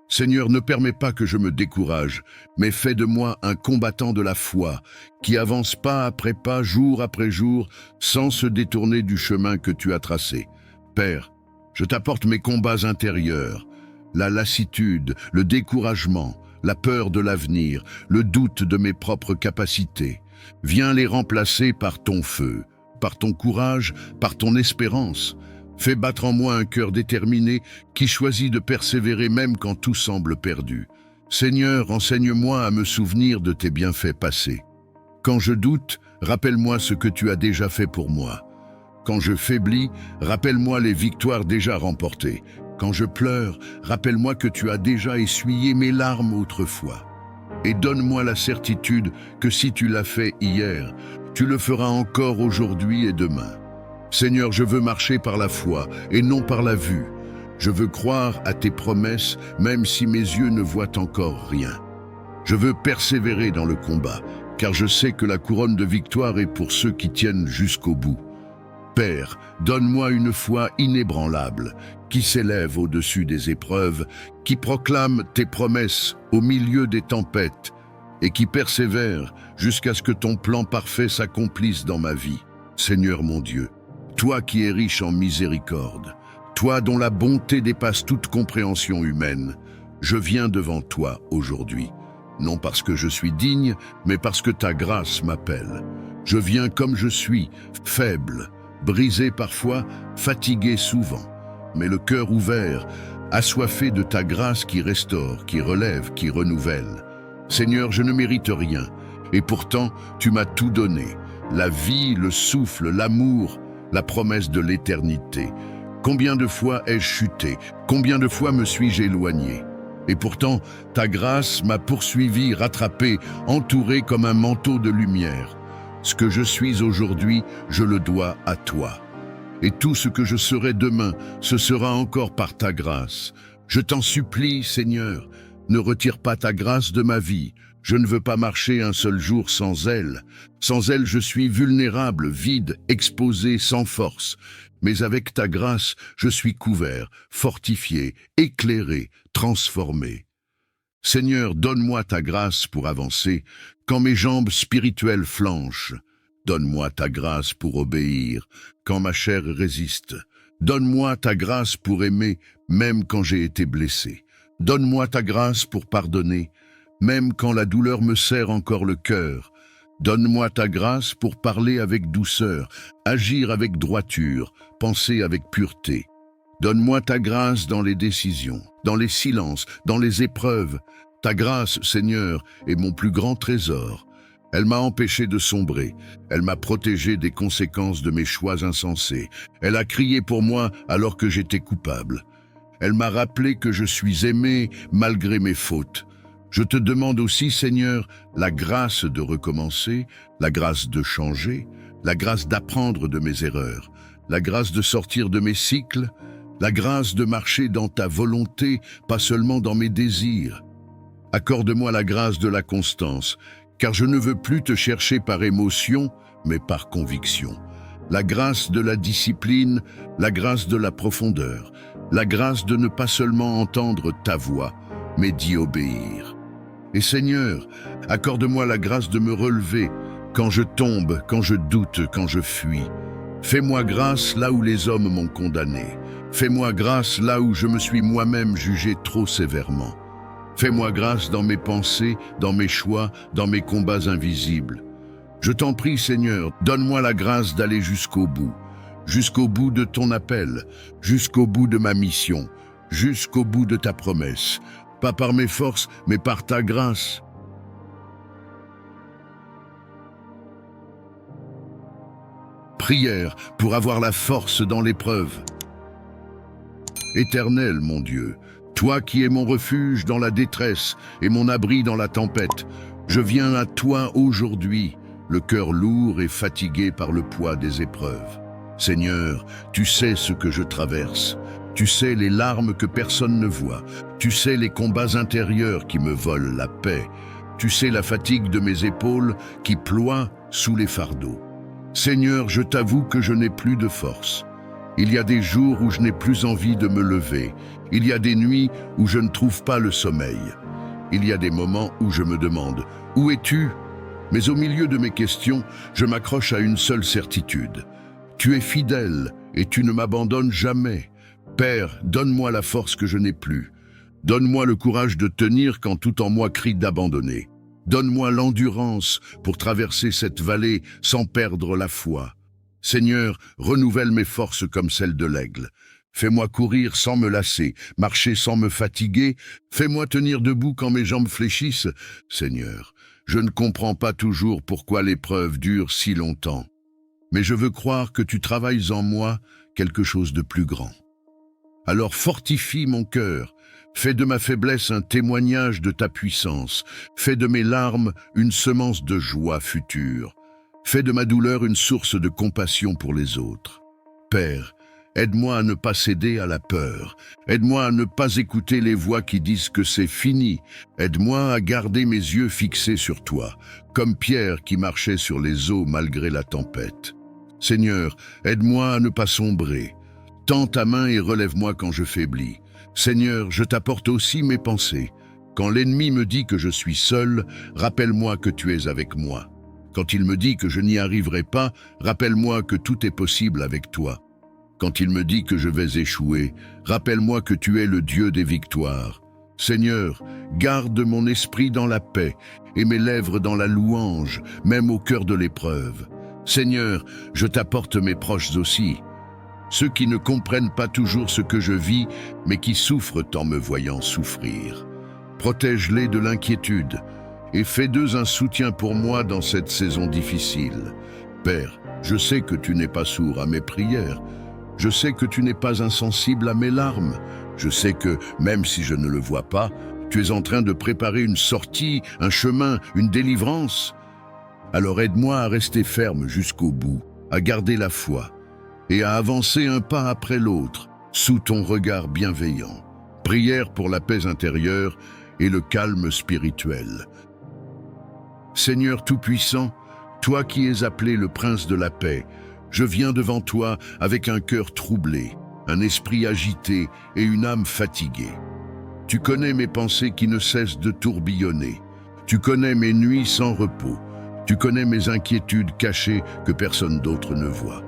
Seigneur, ne permets pas que je me décourage, mais fais de moi un combattant de la foi, qui avance pas après pas, jour après jour, sans se détourner du chemin que tu as tracé. Père, je t'apporte mes combats intérieurs, la lassitude, le découragement, la peur de l'avenir, le doute de mes propres capacités. Viens les remplacer par ton feu, par ton courage, par ton espérance. Fais battre en moi un cœur déterminé qui choisit de persévérer même quand tout semble perdu. Seigneur, enseigne-moi à me souvenir de tes bienfaits passés. Quand je doute, rappelle-moi ce que tu as déjà fait pour moi. Quand je faiblis, rappelle-moi les victoires déjà remportées. Quand je pleure, rappelle-moi que tu as déjà essuyé mes larmes autrefois. Et donne-moi la certitude que si tu l'as fait hier, tu le feras encore aujourd'hui et demain. Seigneur, je veux marcher par la foi et non par la vue. Je veux croire à tes promesses, même si mes yeux ne voient encore rien. Je veux persévérer dans le combat, car je sais que la couronne de victoire est pour ceux qui tiennent jusqu'au bout. Père, donne-moi une foi inébranlable, qui s'élève au-dessus des épreuves, qui proclame tes promesses au milieu des tempêtes et qui persévère jusqu'à ce que ton plan parfait s'accomplisse dans ma vie. Seigneur mon Dieu, toi qui es riche en miséricorde, toi dont la bonté dépasse toute compréhension humaine, je viens devant toi aujourd'hui, non parce que je suis digne, mais parce que ta grâce m'appelle. Je viens comme je suis, faible, brisé parfois, fatigué souvent, mais le cœur ouvert, assoiffé de ta grâce qui restaure, qui relève, qui renouvelle. Seigneur, je ne mérite rien, et pourtant tu m'as tout donné, la vie, le souffle, l'amour, la promesse de l'éternité. Combien de fois ai-je chuté, combien de fois me suis-je éloigné? Et pourtant, ta grâce m'a poursuivi, rattrapé, entouré comme un manteau de lumière. Ce que je suis aujourd'hui, je le dois à toi. Et tout ce que je serai demain, ce sera encore par ta grâce. Je t'en supplie, Seigneur, ne retire pas ta grâce de ma vie. Je ne veux pas marcher un seul jour sans elle. Sans elle, je suis vulnérable, vide, exposé, sans force. Mais avec ta grâce, je suis couvert, fortifié, éclairé, transformé. Seigneur, donne-moi ta grâce pour avancer quand mes jambes spirituelles flanchent. Donne-moi ta grâce pour obéir quand ma chair résiste. Donne-moi ta grâce pour aimer même quand j'ai été blessé. Donne-moi ta grâce pour pardonner même quand la douleur me serre encore le cœur. Donne-moi ta grâce pour parler avec douceur, agir avec droiture, penser avec pureté. Donne-moi ta grâce dans les décisions, dans les silences, dans les épreuves. Ta grâce, Seigneur, est mon plus grand trésor. Elle m'a empêché de sombrer. Elle m'a protégé des conséquences de mes choix insensés. Elle a crié pour moi alors que j'étais coupable. Elle m'a rappelé que je suis aimé malgré mes fautes. Je te demande aussi, Seigneur, la grâce de recommencer, la grâce de changer, la grâce d'apprendre de mes erreurs, la grâce de sortir de mes cycles, la grâce de marcher dans ta volonté, pas seulement dans mes désirs. Accorde-moi la grâce de la constance, car je ne veux plus te chercher par émotion, mais par conviction. La grâce de la discipline, la grâce de la profondeur, la grâce de ne pas seulement entendre ta voix, mais d'y obéir. Et Seigneur, accorde-moi la grâce de me relever quand je tombe, quand je doute, quand je fuis. Fais-moi grâce là où les hommes m'ont condamné. Fais-moi grâce là où je me suis moi-même jugé trop sévèrement. Fais-moi grâce dans mes pensées, dans mes choix, dans mes combats invisibles. Je t'en prie, Seigneur, donne-moi la grâce d'aller jusqu'au bout de ton appel, jusqu'au bout de ma mission, jusqu'au bout de ta promesse, pas par mes forces, mais par ta grâce. Prière pour avoir la force dans l'épreuve. Éternel, mon Dieu, toi qui es mon refuge dans la détresse et mon abri dans la tempête, je viens à toi aujourd'hui, le cœur lourd et fatigué par le poids des épreuves. Seigneur, tu sais ce que je traverse. Tu sais les larmes que personne ne voit. Tu sais les combats intérieurs qui me volent la paix. Tu sais la fatigue de mes épaules qui ploient sous les fardeaux. Seigneur, je t'avoue que je n'ai plus de force. Il y a des jours où je n'ai plus envie de me lever. Il y a des nuits où je ne trouve pas le sommeil. Il y a des moments où je me demande « Où es-tu » Mais au milieu de mes questions, je m'accroche à une seule certitude. Tu es fidèle et tu ne m'abandonnes jamais. Père, donne-moi la force que je n'ai plus. Donne-moi le courage de tenir quand tout en moi crie d'abandonner. Donne-moi l'endurance pour traverser cette vallée sans perdre la foi. Seigneur, renouvelle mes forces comme celles de l'aigle. Fais-moi courir sans me lasser, marcher sans me fatiguer. Fais-moi tenir debout quand mes jambes fléchissent. Seigneur, je ne comprends pas toujours pourquoi l'épreuve dure si longtemps. Mais je veux croire que tu travailles en moi quelque chose de plus grand. Alors fortifie mon cœur, fais de ma faiblesse un témoignage de ta puissance, fais de mes larmes une semence de joie future, fais de ma douleur une source de compassion pour les autres. Père, aide-moi à ne pas céder à la peur, aide-moi à ne pas écouter les voix qui disent que c'est fini, aide-moi à garder mes yeux fixés sur toi, comme Pierre qui marchait sur les eaux malgré la tempête. Seigneur, aide-moi à ne pas sombrer. Tends ta main et relève-moi quand je faiblis. Seigneur, je t'apporte aussi mes pensées. Quand l'ennemi me dit que je suis seul, rappelle-moi que tu es avec moi. Quand il me dit que je n'y arriverai pas, rappelle-moi que tout est possible avec toi. Quand il me dit que je vais échouer, rappelle-moi que tu es le Dieu des victoires. Seigneur, garde mon esprit dans la paix et mes lèvres dans la louange, même au cœur de l'épreuve. Seigneur, je t'apporte mes proches aussi, ceux qui ne comprennent pas toujours ce que je vis, mais qui souffrent en me voyant souffrir. Protège-les de l'inquiétude et fais d'eux un soutien pour moi dans cette saison difficile. Père, je sais que tu n'es pas sourd à mes prières. Je sais que tu n'es pas insensible à mes larmes. Je sais que, même si je ne le vois pas, tu es en train de préparer une sortie, un chemin, une délivrance. Alors aide-moi à rester ferme jusqu'au bout, à garder la foi et à avancer un pas après l'autre, sous ton regard bienveillant. Prière pour la paix intérieure et le calme spirituel. Seigneur Tout-Puissant, toi qui es appelé le Prince de la paix, je viens devant toi avec un cœur troublé, un esprit agité et une âme fatiguée. Tu connais mes pensées qui ne cessent de tourbillonner. Tu connais mes nuits sans repos. Tu connais mes inquiétudes cachées que personne d'autre ne voit.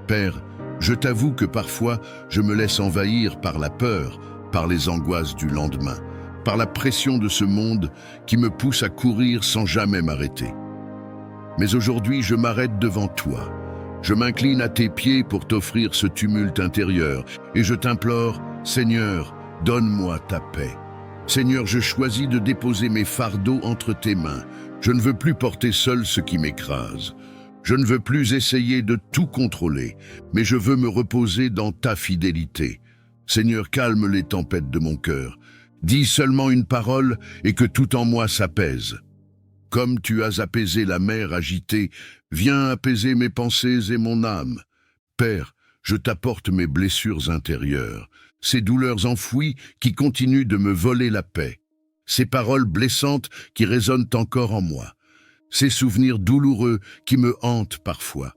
Père, je t'avoue que parfois je me laisse envahir par la peur, par les angoisses du lendemain, par la pression de ce monde qui me pousse à courir sans jamais m'arrêter. Mais aujourd'hui, je m'arrête devant toi. Je m'incline à tes pieds pour t'offrir ce tumulte intérieur et je t'implore, Seigneur, donne-moi ta paix. Seigneur, je choisis de déposer mes fardeaux entre tes mains. Je ne veux plus porter seul ce qui m'écrase. Je ne veux plus essayer de tout contrôler, mais je veux me reposer dans ta fidélité. Seigneur, calme les tempêtes de mon cœur. Dis seulement une parole et que tout en moi s'apaise. Comme tu as apaisé la mer agitée, viens apaiser mes pensées et mon âme. Père, je t'apporte mes blessures intérieures, ces douleurs enfouies qui continuent de me voler la paix, ces paroles blessantes qui résonnent encore en moi, ces souvenirs douloureux qui me hantent parfois.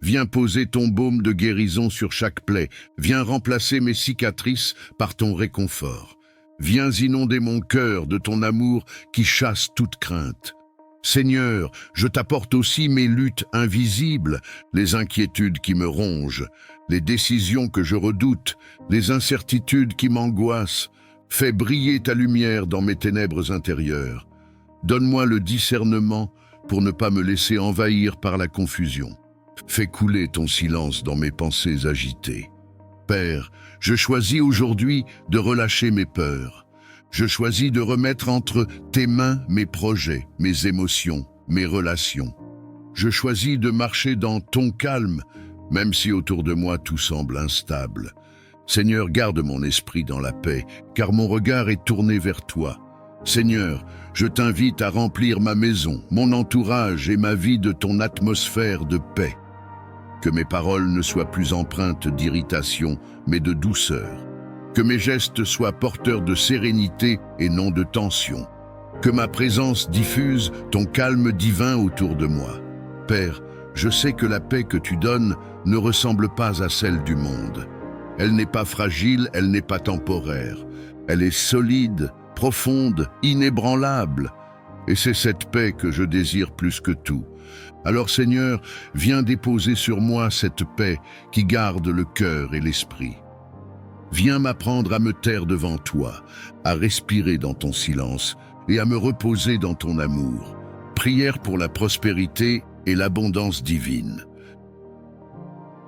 Viens poser ton baume de guérison sur chaque plaie, viens remplacer mes cicatrices par ton réconfort. Viens inonder mon cœur de ton amour qui chasse toute crainte. Seigneur, je t'apporte aussi mes luttes invisibles, les inquiétudes qui me rongent, les décisions que je redoute, les incertitudes qui m'angoissent. Fais briller ta lumière dans mes ténèbres intérieures. Donne-moi le discernement pour ne pas me laisser envahir par la confusion. Fais couler ton silence dans mes pensées agitées. Père, je choisis aujourd'hui de relâcher mes peurs. Je choisis de remettre entre tes mains mes projets, mes émotions, mes relations. Je choisis de marcher dans ton calme, même si autour de moi tout semble instable. Seigneur, garde mon esprit dans la paix, car mon regard est tourné vers toi. Seigneur, je t'invite à remplir ma maison, mon entourage et ma vie de ton atmosphère de paix. Que mes paroles ne soient plus empreintes d'irritation, mais de douceur. Que mes gestes soient porteurs de sérénité et non de tension. Que ma présence diffuse ton calme divin autour de moi. Père, je sais que la paix que tu donnes ne ressemble pas à celle du monde. Elle n'est pas fragile, elle n'est pas temporaire. Elle est solide, profonde, inébranlable. Et c'est cette paix que je désire plus que tout. Alors Seigneur, viens déposer sur moi cette paix qui garde le cœur et l'esprit. Viens m'apprendre à me taire devant toi, à respirer dans ton silence et à me reposer dans ton amour. Prière pour la prospérité et l'abondance divine.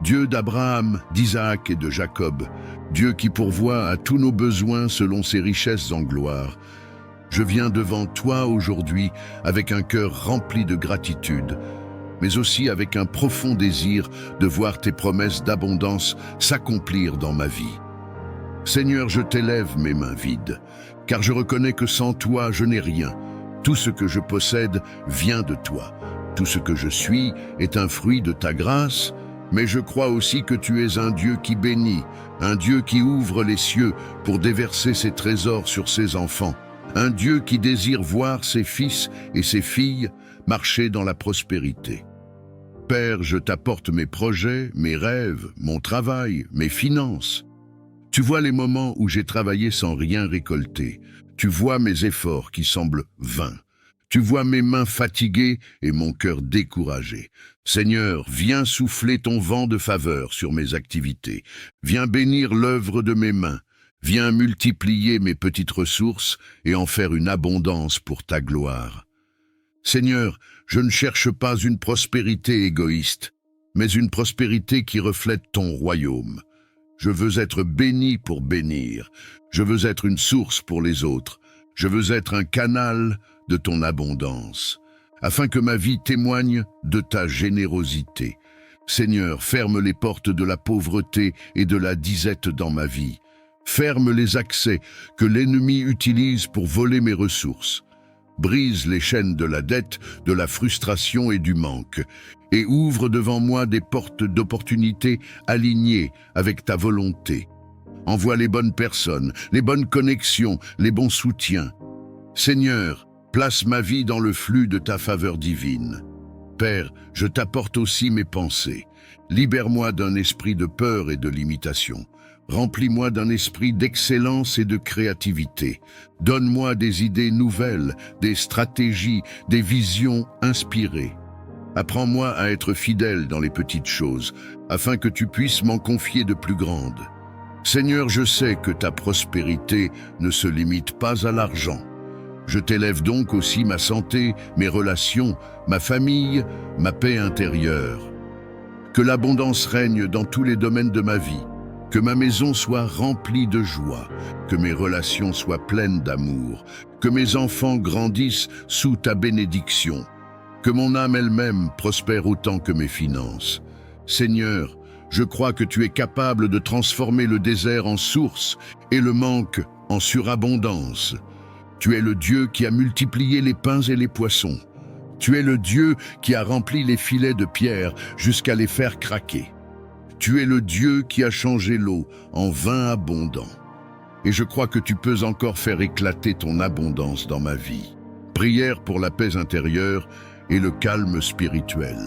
Dieu d'Abraham, d'Isaac et de Jacob, Dieu qui pourvoit à tous nos besoins selon ses richesses en gloire, je viens devant toi aujourd'hui avec un cœur rempli de gratitude, mais aussi avec un profond désir de voir tes promesses d'abondance s'accomplir dans ma vie. Seigneur, je t'élève mes mains vides, car je reconnais que sans toi, je n'ai rien. Tout ce que je possède vient de toi. Tout ce que je suis est un fruit de ta grâce, mais je crois aussi que tu es un Dieu qui bénit, un Dieu qui ouvre les cieux pour déverser ses trésors sur ses enfants, un Dieu qui désire voir ses fils et ses filles marcher dans la prospérité. Père, je t'apporte mes projets, mes rêves, mon travail, mes finances. Tu vois les moments où j'ai travaillé sans rien récolter. Tu vois mes efforts qui semblent vains. Tu vois mes mains fatiguées et mon cœur découragé. Seigneur, viens souffler ton vent de faveur sur mes activités. Viens bénir l'œuvre de mes mains. Viens multiplier mes petites ressources et en faire une abondance pour ta gloire. Seigneur, je ne cherche pas une prospérité égoïste, mais une prospérité qui reflète ton royaume. Je veux être béni pour bénir. Je veux être une source pour les autres. Je veux être un canal de ton abondance, afin que ma vie témoigne de ta générosité. Seigneur, ferme les portes de la pauvreté et de la disette dans ma vie. Ferme les accès que l'ennemi utilise pour voler mes ressources. Brise les chaînes de la dette, de la frustration et du manque, et ouvre devant moi des portes d'opportunités alignées avec ta volonté. Envoie les bonnes personnes, les bonnes connexions, les bons soutiens. Seigneur, place ma vie dans le flux de ta faveur divine. Père, je t'apporte aussi mes pensées. Libère-moi d'un esprit de peur et de limitation. Remplis-moi d'un esprit d'excellence et de créativité. Donne-moi des idées nouvelles, des stratégies, des visions inspirées. Apprends-moi à être fidèle dans les petites choses, afin que tu puisses m'en confier de plus grandes. Seigneur, je sais que ta prospérité ne se limite pas à l'argent. Je t'élève donc aussi ma santé, mes relations, ma famille, ma paix intérieure. Que l'abondance règne dans tous les domaines de ma vie. Que ma maison soit remplie de joie, que mes relations soient pleines d'amour, que mes enfants grandissent sous ta bénédiction, que mon âme elle-même prospère autant que mes finances. Seigneur, je crois que tu es capable de transformer le désert en source et le manque en surabondance. Tu es le Dieu qui a multiplié les pains et les poissons. Tu es le Dieu qui a rempli les filets de pierre jusqu'à les faire craquer. Tu es le Dieu qui a changé l'eau en vin abondant. Et je crois que tu peux encore faire éclater ton abondance dans ma vie. Prière pour la paix intérieure et le calme spirituel.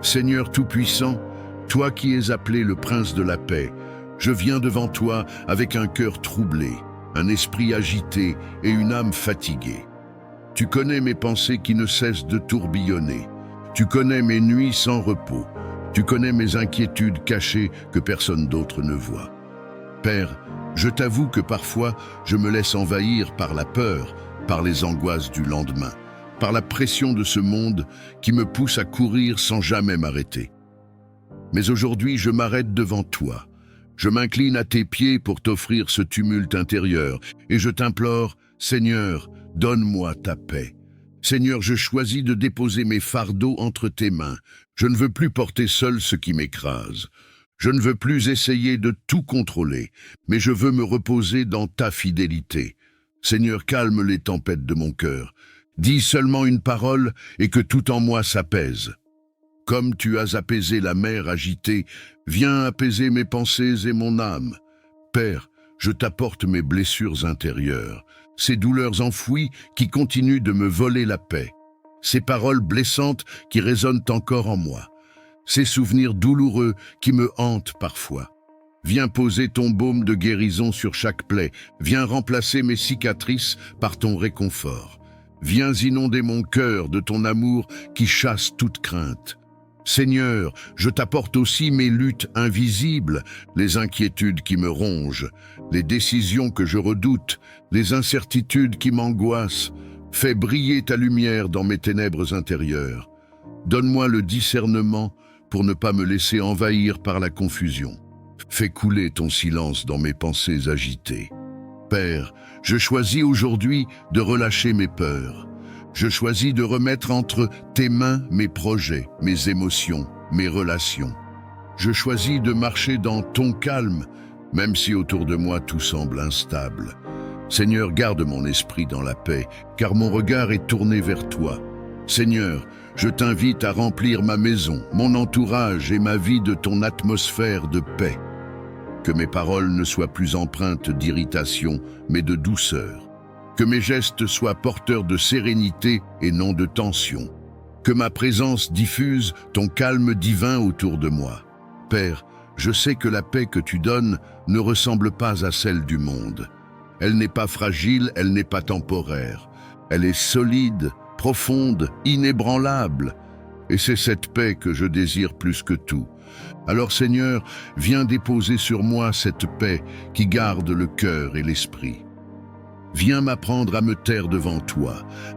Seigneur Tout-Puissant, toi qui es appelé le Prince de la paix, je viens devant toi avec un cœur troublé, un esprit agité et une âme fatiguée. Tu connais mes pensées qui ne cessent de tourbillonner. Tu connais mes nuits sans repos. Tu connais mes inquiétudes cachées que personne d'autre ne voit. Père, je t'avoue que parfois, je me laisse envahir par la peur, par les angoisses du lendemain, par la pression de ce monde qui me pousse à courir sans jamais m'arrêter. Mais aujourd'hui, je m'arrête devant toi. Je m'incline à tes pieds pour t'offrir ce tumulte intérieur et je t'implore, Seigneur, donne-moi ta paix. Seigneur, je choisis de déposer mes fardeaux entre tes mains. Je ne veux plus porter seul ce qui m'écrase. Je ne veux plus essayer de tout contrôler, mais je veux me reposer dans ta fidélité. Seigneur, calme les tempêtes de mon cœur. Dis seulement une parole et que tout en moi s'apaise. Comme tu as apaisé la mer agitée, viens apaiser mes pensées et mon âme. Père, je t'apporte mes blessures intérieures, ces douleurs enfouies qui continuent de me voler la paix, ces paroles blessantes qui résonnent encore en moi, ces souvenirs douloureux qui me hantent parfois. Viens poser ton baume de guérison sur chaque plaie, viens remplacer mes cicatrices par ton réconfort. Viens inonder mon cœur de ton amour qui chasse toute crainte. Seigneur, je t'apporte aussi mes luttes invisibles, les inquiétudes qui me rongent, les décisions que je redoute, les incertitudes qui m'angoissent. Fais briller ta lumière dans mes ténèbres intérieures. Donne-moi le discernement pour ne pas me laisser envahir par la confusion. Fais couler ton silence dans mes pensées agitées. Père, je choisis aujourd'hui de relâcher mes peurs. Je choisis de remettre entre tes mains mes projets, mes émotions, mes relations. Je choisis de marcher dans ton calme, même si autour de moi tout semble instable. Seigneur, garde mon esprit dans la paix, car mon regard est tourné vers toi. Seigneur, je t'invite à remplir ma maison, mon entourage et ma vie de ton atmosphère de paix. Que mes paroles ne soient plus empreintes d'irritation, mais de douceur. Que mes gestes soient porteurs de sérénité et non de tension. Que ma présence diffuse ton calme divin autour de moi. Père, je sais que la paix que tu donnes ne ressemble pas à celle du monde. Elle n'est pas fragile, elle n'est pas temporaire. Elle est solide, profonde, inébranlable. Et c'est cette paix que je désire plus que tout. Alors Seigneur, viens déposer sur moi cette paix qui garde le cœur et l'esprit. Viens m'apprendre à me taire devant toi,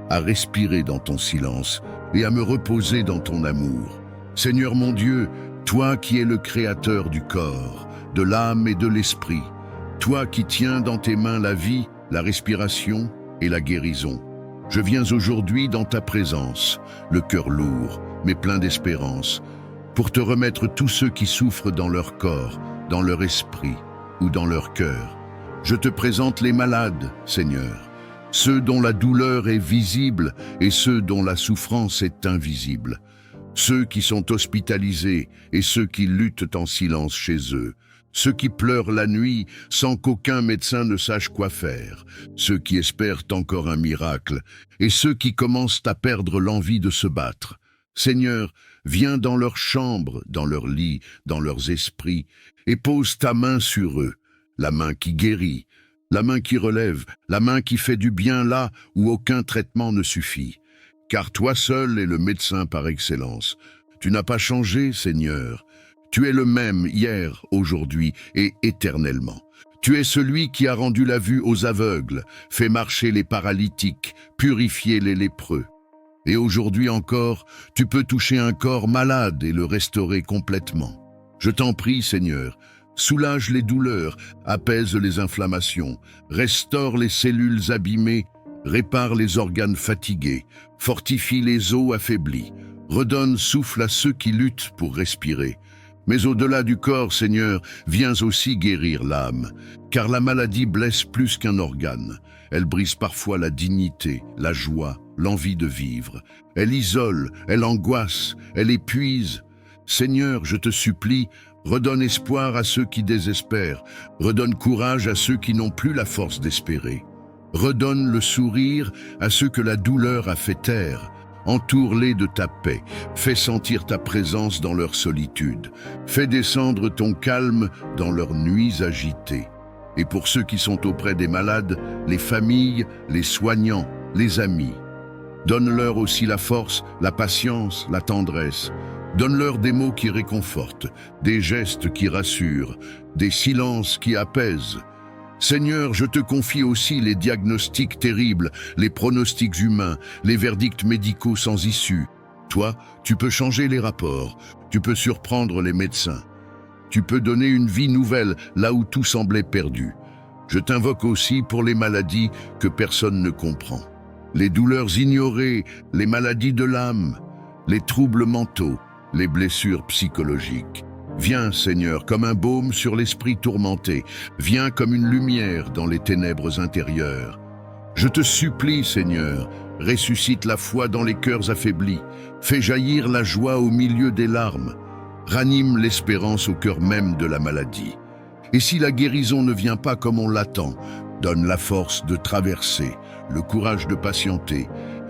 à respirer dans ton silence et à me reposer dans ton amour. Seigneur mon Dieu, toi qui es le créateur du corps, de l'âme et de l'esprit, toi qui tiens dans tes mains la vie, la respiration et la guérison. Je viens aujourd'hui dans ta présence, le cœur lourd, mais plein d'espérance, pour te remettre tous ceux qui souffrent dans leur corps, dans leur esprit ou dans leur cœur. Je te présente les malades, Seigneur, ceux dont la douleur est visible et ceux dont la souffrance est invisible, ceux qui sont hospitalisés et ceux qui luttent en silence chez eux, ceux qui pleurent la nuit sans qu'aucun médecin ne sache quoi faire, ceux qui espèrent encore un miracle et ceux qui commencent à perdre l'envie de se battre. Seigneur, viens dans leurs chambres, dans leurs lits, dans leurs esprits et pose ta main sur eux. La main qui guérit, la main qui relève, la main qui fait du bien là où aucun traitement ne suffit. Car toi seul es le médecin par excellence. Tu n'as pas changé, Seigneur. Tu es le même hier, aujourd'hui et éternellement. Tu es celui qui a rendu la vue aux aveugles, fait marcher les paralytiques, purifié les lépreux. Et aujourd'hui encore, tu peux toucher un corps malade et le restaurer complètement. Je t'en prie, Seigneur, soulage les douleurs, apaise les inflammations, restaure les cellules abîmées, répare les organes fatigués, fortifie les os affaiblis, redonne souffle à ceux qui luttent pour respirer. Mais au-delà du corps, Seigneur, viens aussi guérir l'âme, car la maladie blesse plus qu'un organe. Elle brise parfois la dignité, la joie, l'envie de vivre. Elle isole, elle angoisse, elle épuise. Seigneur, je te supplie, redonne espoir à ceux qui désespèrent, redonne courage à ceux qui n'ont plus la force d'espérer. Redonne le sourire à ceux que la douleur a fait taire. Entoure-les de ta paix, fais sentir ta présence dans leur solitude, fais descendre ton calme dans leurs nuits agitées. Et pour ceux qui sont auprès des malades, les familles, les soignants, les amis, Donne-leur aussi la force, la patience, la tendresse. Donne-leur des mots qui réconfortent, des gestes qui rassurent, des silences qui apaisent. Seigneur, je te confie aussi les diagnostics terribles, les pronostics humains, les verdicts médicaux sans issue. Toi, tu peux changer les rapports, tu peux surprendre les médecins. Tu peux donner une vie nouvelle là où tout semblait perdu. Je t'invoque aussi pour les maladies que personne ne comprend. Les douleurs ignorées, les maladies de l'âme, les troubles mentaux, les blessures psychologiques. Viens, Seigneur, comme un baume sur l'esprit tourmenté. Viens comme une lumière dans les ténèbres intérieures. Je te supplie, Seigneur, ressuscite la foi dans les cœurs affaiblis. Fais jaillir la joie au milieu des larmes. Ranime l'espérance au cœur même de la maladie. Et si la guérison ne vient pas comme on l'attend, donne la force de traverser, le courage de patienter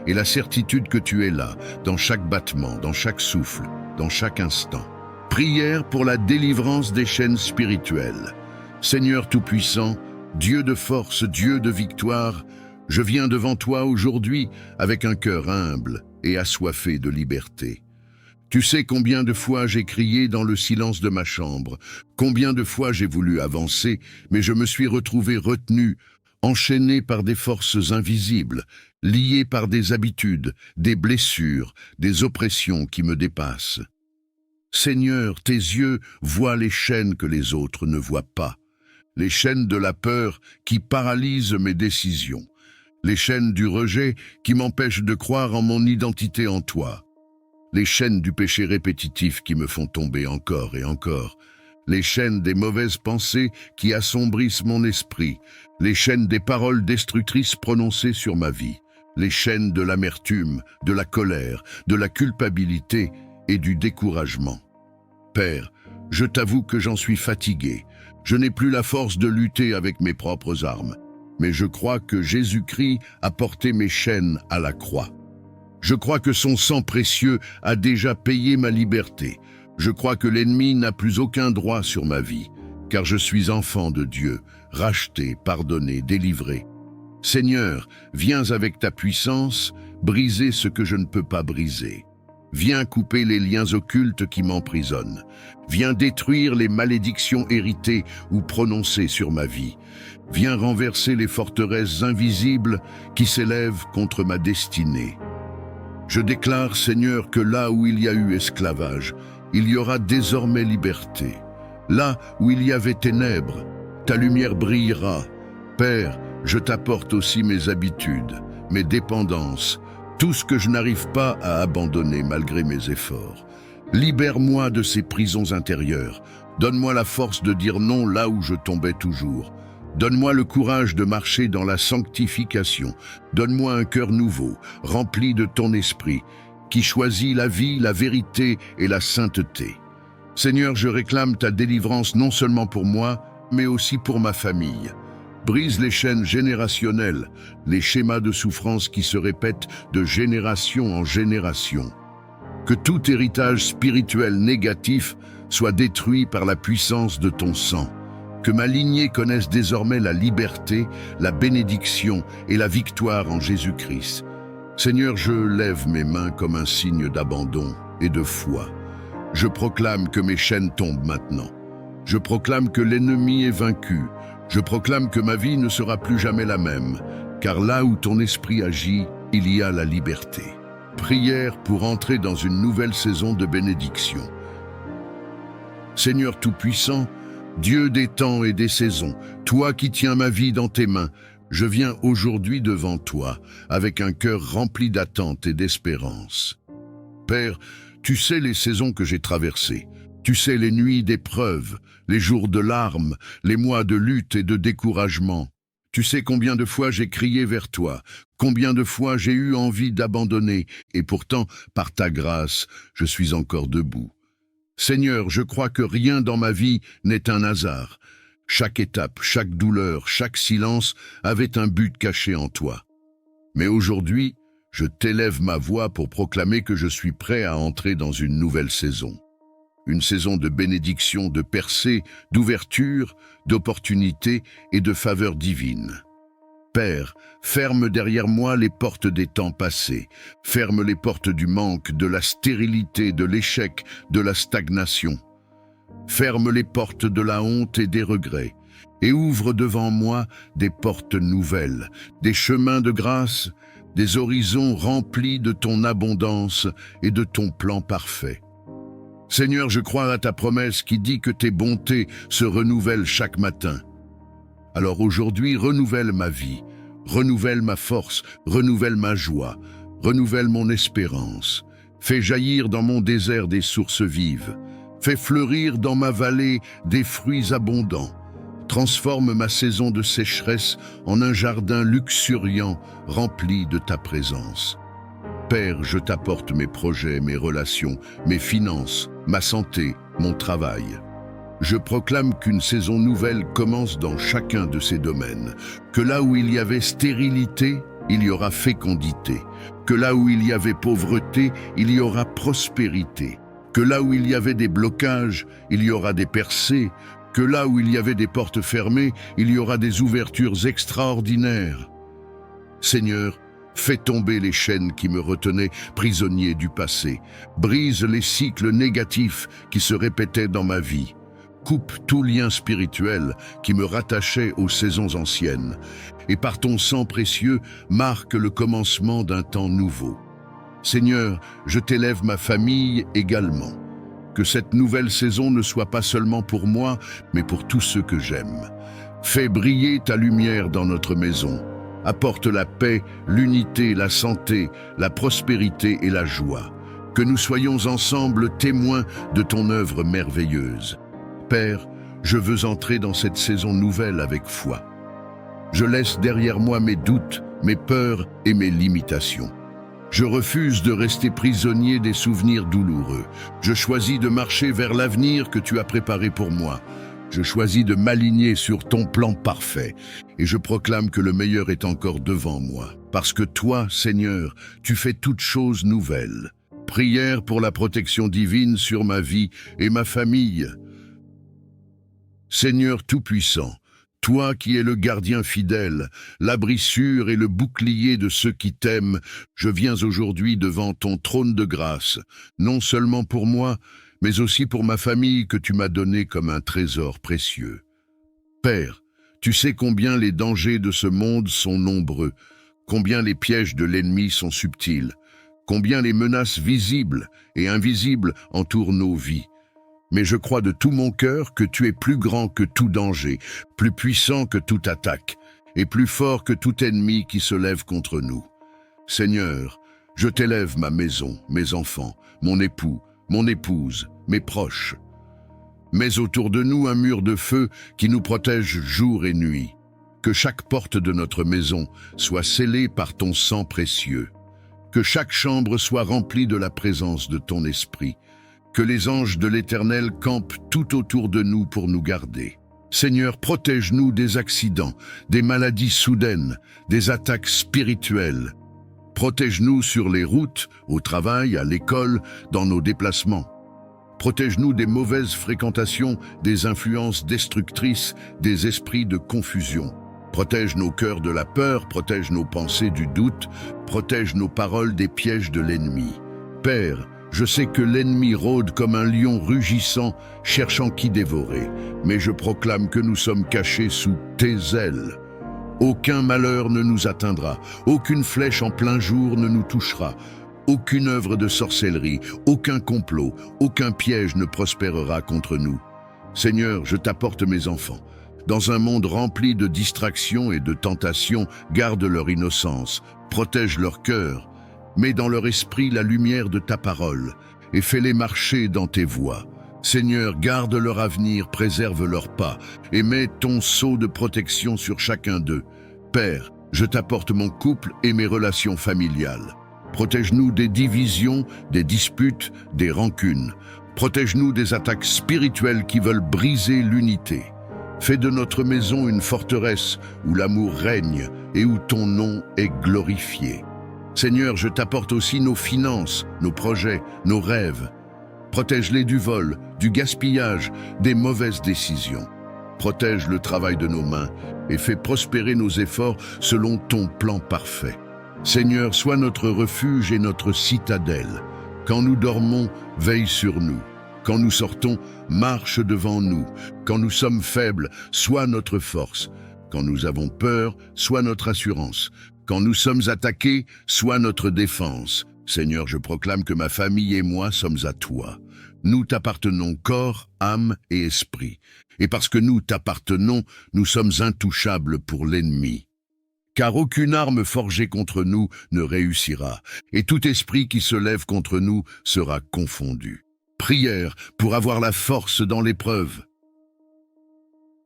et la certitude que tu es là, dans chaque battement, dans chaque souffle, dans chaque instant. Prière pour la délivrance des chaînes spirituelles. Seigneur Tout-Puissant, Dieu de force, Dieu de victoire, je viens devant toi aujourd'hui avec un cœur humble et assoiffé de liberté. Tu sais combien de fois j'ai crié dans le silence de ma chambre, combien de fois j'ai voulu avancer, mais je me suis retrouvé retenu, enchaîné par des forces invisibles, lié par des habitudes, des blessures, des oppressions qui me dépassent. Seigneur, tes yeux voient les chaînes que les autres ne voient pas, les chaînes de la peur qui paralysent mes décisions, les chaînes du rejet qui m'empêchent de croire en mon identité en toi, les chaînes du péché répétitif qui me font tomber encore et encore, les chaînes des mauvaises pensées qui assombrissent mon esprit, les chaînes des paroles destructrices prononcées sur ma vie, les chaînes de l'amertume, de la colère, de la culpabilité et du découragement. Père, je t'avoue que j'en suis fatigué. Je n'ai plus la force de lutter avec mes propres armes, mais je crois que Jésus-Christ a porté mes chaînes à la croix. Je crois que son sang précieux a déjà payé ma liberté. Je crois que l'ennemi n'a plus aucun droit sur ma vie, car je suis enfant de Dieu, racheté, pardonné, délivré. Seigneur, viens avec ta puissance, briser ce que je ne peux pas briser. Viens couper les liens occultes qui m'emprisonnent. Viens détruire les malédictions héritées ou prononcées sur ma vie. Viens renverser les forteresses invisibles qui s'élèvent contre ma destinée. Je déclare, Seigneur, que là où il y a eu esclavage, il y aura désormais liberté. Là où il y avait ténèbres, ta lumière brillera. Père, je t'apporte aussi mes habitudes, mes dépendances, tout ce que je n'arrive pas à abandonner malgré mes efforts. Libère-moi de ces prisons intérieures. Donne-moi la force de dire non là où je tombais toujours. Donne-moi le courage de marcher dans la sanctification. Donne-moi un cœur nouveau, rempli de ton esprit, qui choisit la vie, la vérité et la sainteté. Seigneur, je réclame ta délivrance non seulement pour moi, mais aussi pour ma famille. Brise les chaînes générationnelles, les schémas de souffrance qui se répètent de génération en génération. Que tout héritage spirituel négatif soit détruit par la puissance de ton sang. Que ma lignée connaisse désormais la liberté, la bénédiction et la victoire en Jésus-Christ. Seigneur, je lève mes mains comme un signe d'abandon et de foi. Je proclame que mes chaînes tombent maintenant. Je proclame que l'ennemi est vaincu. Je proclame que ma vie ne sera plus jamais la même, car là où ton esprit agit, il y a la liberté. Prière pour entrer dans une nouvelle saison de bénédiction. Seigneur Tout-Puissant, Dieu des temps et des saisons, toi qui tiens ma vie dans tes mains, je viens aujourd'hui devant toi avec un cœur rempli d'attente et d'espérance. Père, tu sais les saisons que j'ai traversées. Tu sais les nuits d'épreuves, les jours de larmes, les mois de lutte et de découragement. Tu sais combien de fois j'ai crié vers toi, combien de fois j'ai eu envie d'abandonner, et pourtant, par ta grâce, je suis encore debout. Seigneur, je crois que rien dans ma vie n'est un hasard. Chaque étape, chaque douleur, chaque silence avait un but caché en toi. Mais aujourd'hui, je t'élève ma voix pour proclamer que je suis prêt à entrer dans une nouvelle saison. Une saison de bénédiction, de percée, d'ouverture, d'opportunité et de faveur divine. Père, ferme derrière moi les portes des temps passés. Ferme les portes du manque, de la stérilité, de l'échec, de la stagnation. Ferme les portes de la honte et des regrets. Et ouvre devant moi des portes nouvelles, des chemins de grâce, des horizons remplis de ton abondance et de ton plan parfait. Seigneur, je crois à ta promesse qui dit que tes bontés se renouvellent chaque matin. Alors aujourd'hui, renouvelle ma vie, renouvelle ma force, renouvelle ma joie, renouvelle mon espérance. Fais jaillir dans mon désert des sources vives. Fais fleurir dans ma vallée des fruits abondants. Transforme ma saison de sécheresse en un jardin luxuriant rempli de ta présence. Père, je t'apporte mes projets, mes relations, mes finances, ma santé, mon travail. Je proclame qu'une saison nouvelle commence dans chacun de ces domaines, que là où il y avait stérilité, il y aura fécondité, que là où il y avait pauvreté, il y aura prospérité, que là où il y avait des blocages, il y aura des percées, que là où il y avait des portes fermées, il y aura des ouvertures extraordinaires. Seigneur, fais tomber les chaînes qui me retenaient prisonnier du passé, brise les cycles négatifs qui se répétaient dans ma vie. Coupe tout lien spirituel qui me rattachait aux saisons anciennes, et par ton sang précieux, marque le commencement d'un temps nouveau. Seigneur, je t'élève ma famille également. Que cette nouvelle saison ne soit pas seulement pour moi, mais pour tous ceux que j'aime. Fais briller ta lumière dans notre maison. Apporte la paix, l'unité, la santé, la prospérité et la joie. Que nous soyons ensemble témoins de ton œuvre merveilleuse. Père, je veux entrer dans cette saison nouvelle avec foi. Je laisse derrière moi mes doutes, mes peurs et mes limitations. Je refuse de rester prisonnier des souvenirs douloureux. Je choisis de marcher vers l'avenir que tu as préparé pour moi. Je choisis de m'aligner sur ton plan parfait. Et je proclame que le meilleur est encore devant moi. Parce que toi, Seigneur, tu fais toutes choses nouvelles. Prière pour la protection divine sur ma vie et ma famille. Seigneur Tout-Puissant, toi qui es le gardien fidèle, l'abri sûr et le bouclier de ceux qui t'aiment, je viens aujourd'hui devant ton trône de grâce, non seulement pour moi, mais aussi pour ma famille que tu m'as donnée comme un trésor précieux. Père, tu sais combien les dangers de ce monde sont nombreux, combien les pièges de l'ennemi sont subtils, combien les menaces visibles et invisibles entourent nos vies. Mais je crois de tout mon cœur que tu es plus grand que tout danger, plus puissant que toute attaque, et plus fort que tout ennemi qui se lève contre nous. Seigneur, je t'élève ma maison, mes enfants, mon époux, mon épouse, mes proches. Mets autour de nous un mur de feu qui nous protège jour et nuit. Que chaque porte de notre maison soit scellée par ton sang précieux. Que chaque chambre soit remplie de la présence de ton esprit. Que les anges de l'Éternel campent tout autour de nous pour nous garder. Seigneur, protège-nous des accidents, des maladies soudaines, des attaques spirituelles. Protège-nous sur les routes, au travail, à l'école, dans nos déplacements. Protège-nous des mauvaises fréquentations, des influences destructrices, des esprits de confusion. Protège nos cœurs de la peur, protège nos pensées du doute, protège nos paroles des pièges de l'ennemi. Père, je sais que l'ennemi rôde comme un lion rugissant, cherchant qui dévorer, mais je proclame que nous sommes cachés sous tes ailes. Aucun malheur ne nous atteindra, aucune flèche en plein jour ne nous touchera, aucune œuvre de sorcellerie, aucun complot, aucun piège ne prospérera contre nous. Seigneur, je t'apporte mes enfants. Dans un monde rempli de distractions et de tentations, garde leur innocence, protège leur cœur, mets dans leur esprit la lumière de ta parole et fais-les marcher dans tes voies. Seigneur, garde leur avenir, préserve leurs pas et mets ton sceau de protection sur chacun d'eux. Père, je t'apporte mon couple et mes relations familiales. Protège-nous des divisions, des disputes, des rancunes. Protège-nous des attaques spirituelles qui veulent briser l'unité. Fais de notre maison une forteresse où l'amour règne et où ton nom est glorifié. Seigneur, je t'apporte aussi nos finances, nos projets, nos rêves. Protège-les du vol, du gaspillage, des mauvaises décisions. Protège le travail de nos mains et fais prospérer nos efforts selon ton plan parfait. Seigneur, sois notre refuge et notre citadelle. Quand nous dormons, veille sur nous. Quand nous sortons, marche devant nous. Quand nous sommes faibles, sois notre force. Quand nous avons peur, sois notre assurance. Quand nous sommes attaqués, sois notre défense. Seigneur, je proclame que ma famille et moi sommes à toi. Nous t'appartenons corps, âme et esprit. Et parce que nous t'appartenons, nous sommes intouchables pour l'ennemi. Car aucune arme forgée contre nous ne réussira, et tout esprit qui se lève contre nous sera confondu. Prière pour avoir la force dans l'épreuve.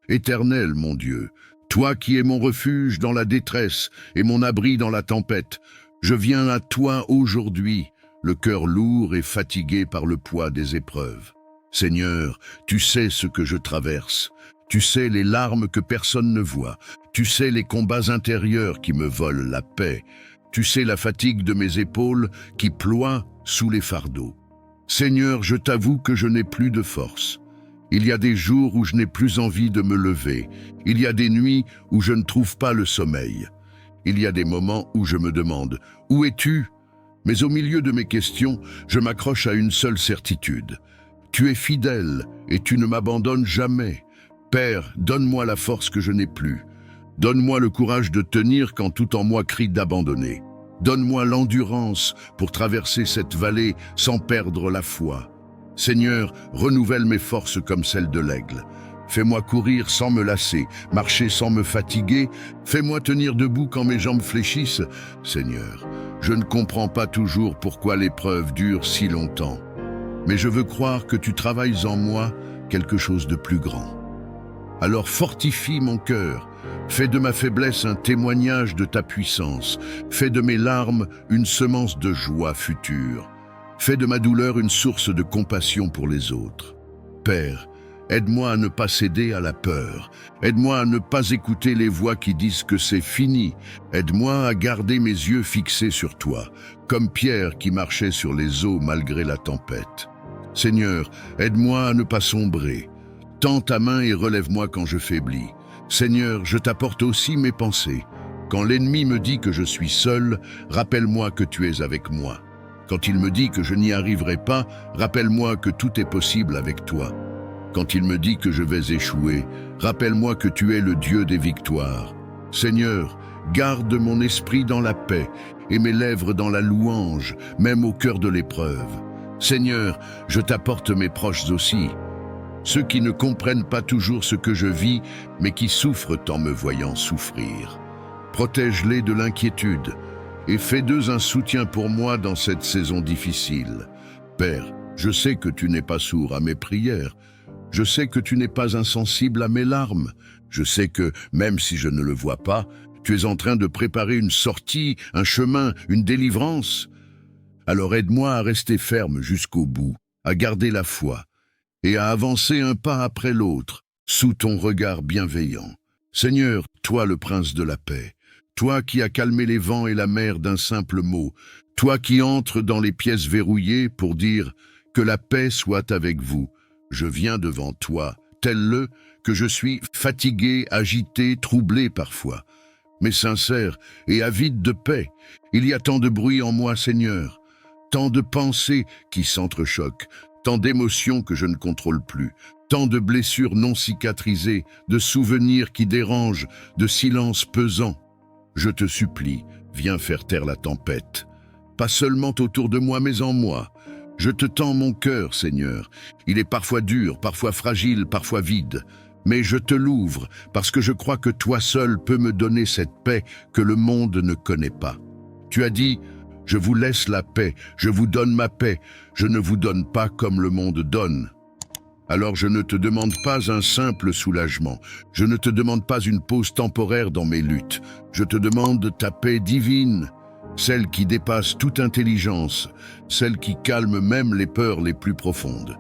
Éternel, mon Dieu, toi qui es mon refuge dans la détresse et mon abri dans la tempête, je viens à toi aujourd'hui, le cœur lourd et fatigué par le poids des épreuves. Seigneur, tu sais ce que je traverse. Tu sais les larmes que personne ne voit. Tu sais les combats intérieurs qui me volent la paix. Tu sais la fatigue de mes épaules qui ploient sous les fardeaux. Seigneur, je t'avoue que je n'ai plus de force. Il y a des jours où je n'ai plus envie de me lever. Il y a des nuits où je ne trouve pas le sommeil. Il y a des moments où je me demande « Où es-tu » Mais au milieu de mes questions, je m'accroche à une seule certitude. Tu es fidèle et tu ne m'abandonnes jamais. Père, donne-moi la force que je n'ai plus. Donne-moi le courage de tenir quand tout en moi crie d'abandonner. Donne-moi l'endurance pour traverser cette vallée sans perdre la foi. Seigneur, renouvelle mes forces comme celles de l'aigle. Fais-moi courir sans me lasser, marcher sans me fatiguer. Fais-moi tenir debout quand mes jambes fléchissent. Seigneur, je ne comprends pas toujours pourquoi l'épreuve dure si longtemps. Mais je veux croire que tu travailles en moi quelque chose de plus grand. Alors fortifie mon cœur. Fais de ma faiblesse un témoignage de ta puissance. Fais de mes larmes une semence de joie future. Fais de ma douleur une source de compassion pour les autres. Père, aide-moi à ne pas céder à la peur. Aide-moi à ne pas écouter les voix qui disent que c'est fini. Aide-moi à garder mes yeux fixés sur toi, comme Pierre qui marchait sur les eaux malgré la tempête. Seigneur, aide-moi à ne pas sombrer. Tends ta main et relève-moi quand je faiblis. Seigneur, je t'apporte aussi mes pensées. Quand l'ennemi me dit que je suis seul, rappelle-moi que tu es avec moi. Quand il me dit que je n'y arriverai pas, rappelle-moi que tout est possible avec toi. Quand il me dit que je vais échouer, rappelle-moi que tu es le Dieu des victoires. Seigneur, garde mon esprit dans la paix et mes lèvres dans la louange, même au cœur de l'épreuve. Seigneur, je t'apporte mes proches aussi, ceux qui ne comprennent pas toujours ce que je vis, mais qui souffrent en me voyant souffrir. Protège-les de l'inquiétude et fais d'eux un soutien pour moi dans cette saison difficile. Père, je sais que tu n'es pas sourd à mes prières. Je sais que tu n'es pas insensible à mes larmes. Je sais que, même si je ne le vois pas, tu es en train de préparer une sortie, un chemin, une délivrance. Alors aide-moi à rester ferme jusqu'au bout, à garder la foi et à avancer un pas après l'autre, sous ton regard bienveillant. Seigneur, toi le prince de la paix, toi qui as calmé les vents et la mer d'un simple mot, toi qui entres dans les pièces verrouillées pour dire « Que la paix soit avec vous », je viens devant toi, tel que je suis fatigué, agité, troublé parfois, mais sincère et avide de paix. Il y a tant de bruit en moi, Seigneur, tant de pensées qui s'entrechoquent, tant d'émotions que je ne contrôle plus, tant de blessures non cicatrisées, de souvenirs qui dérangent, de silences pesants. Je te supplie, viens faire taire la tempête, pas seulement autour de moi, mais en moi. Je te tends mon cœur, Seigneur. Il est parfois dur, parfois fragile, parfois vide. Mais je te l'ouvre parce que je crois que toi seul peux me donner cette paix que le monde ne connaît pas. Tu as dit « Je vous laisse la paix, je vous donne ma paix, je ne vous donne pas comme le monde donne ». Alors je ne te demande pas un simple soulagement, je ne te demande pas une pause temporaire dans mes luttes, je te demande ta paix divine, celle qui dépasse toute intelligence, celle qui calme même les peurs les plus profondes.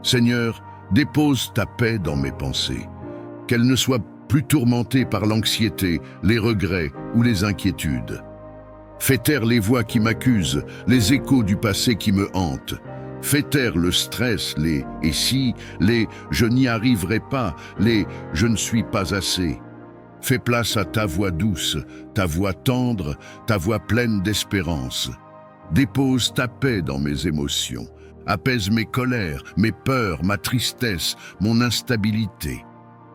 Seigneur, dépose ta paix dans mes pensées, qu'elle ne soit plus tourmentée par l'anxiété, les regrets ou les inquiétudes. Fais taire les voix qui m'accusent, les échos du passé qui me hantent. Fais taire le stress, les « et si », les « je n'y arriverai pas », les « je ne suis pas assez ». Fais place à ta voix douce, ta voix tendre, ta voix pleine d'espérance. Dépose ta paix dans mes émotions. Apaise mes colères, mes peurs, ma tristesse, mon instabilité.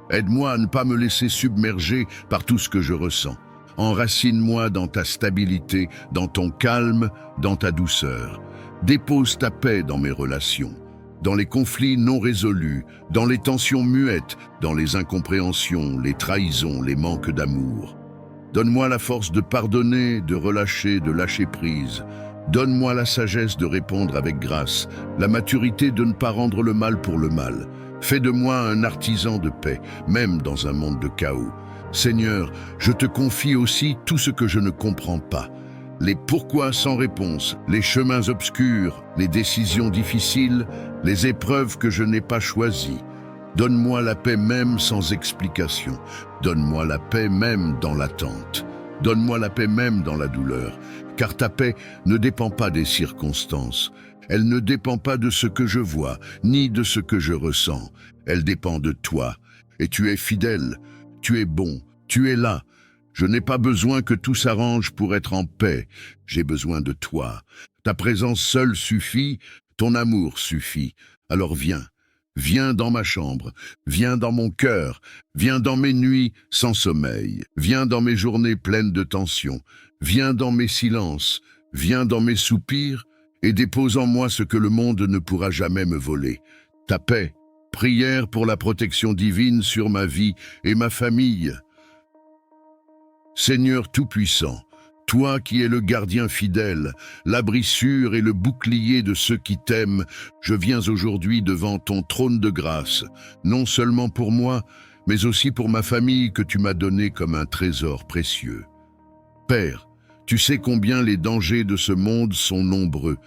Aide-moi à ne pas me laisser submerger par tout ce que je ressens. Enracine-moi dans ta stabilité, dans ton calme, dans ta douceur. Dépose ta paix dans mes relations, dans les conflits non résolus, dans les tensions muettes, dans les incompréhensions, les trahisons, les manques d'amour. Donne-moi la force de pardonner, de relâcher, de lâcher prise. Donne-moi la sagesse de répondre avec grâce, la maturité de ne pas rendre le mal pour le mal. Fais de moi un artisan de paix, même dans un monde de chaos. Seigneur, je te confie aussi tout ce que je ne comprends pas. Les pourquoi sans réponse, les chemins obscurs, les décisions difficiles, les épreuves que je n'ai pas choisies. Donne-moi la paix même sans explication. Donne-moi la paix même dans l'attente. Donne-moi la paix même dans la douleur. Car ta paix ne dépend pas des circonstances. Elle ne dépend pas de ce que je vois, ni de ce que je ressens. Elle dépend de toi. Et tu es fidèle, tu es bon, tu es là. Je n'ai pas besoin que tout s'arrange pour être en paix. J'ai besoin de toi. Ta présence seule suffit, ton amour suffit. Alors viens, viens dans ma chambre, viens dans mon cœur, viens dans mes nuits sans sommeil, viens dans mes journées pleines de tension, viens dans mes silences, viens dans mes soupirs et dépose en moi ce que le monde ne pourra jamais me voler. Ta paix, prière pour la protection divine sur ma vie et ma famille. Seigneur Tout-Puissant, toi qui es le gardien fidèle, l'abri sûr et le bouclier de ceux qui t'aiment, je viens aujourd'hui devant ton trône de grâce, non seulement pour moi, mais aussi pour ma famille que tu m'as donnée comme un trésor précieux. Père, tu sais combien les dangers de ce monde sont nombreux,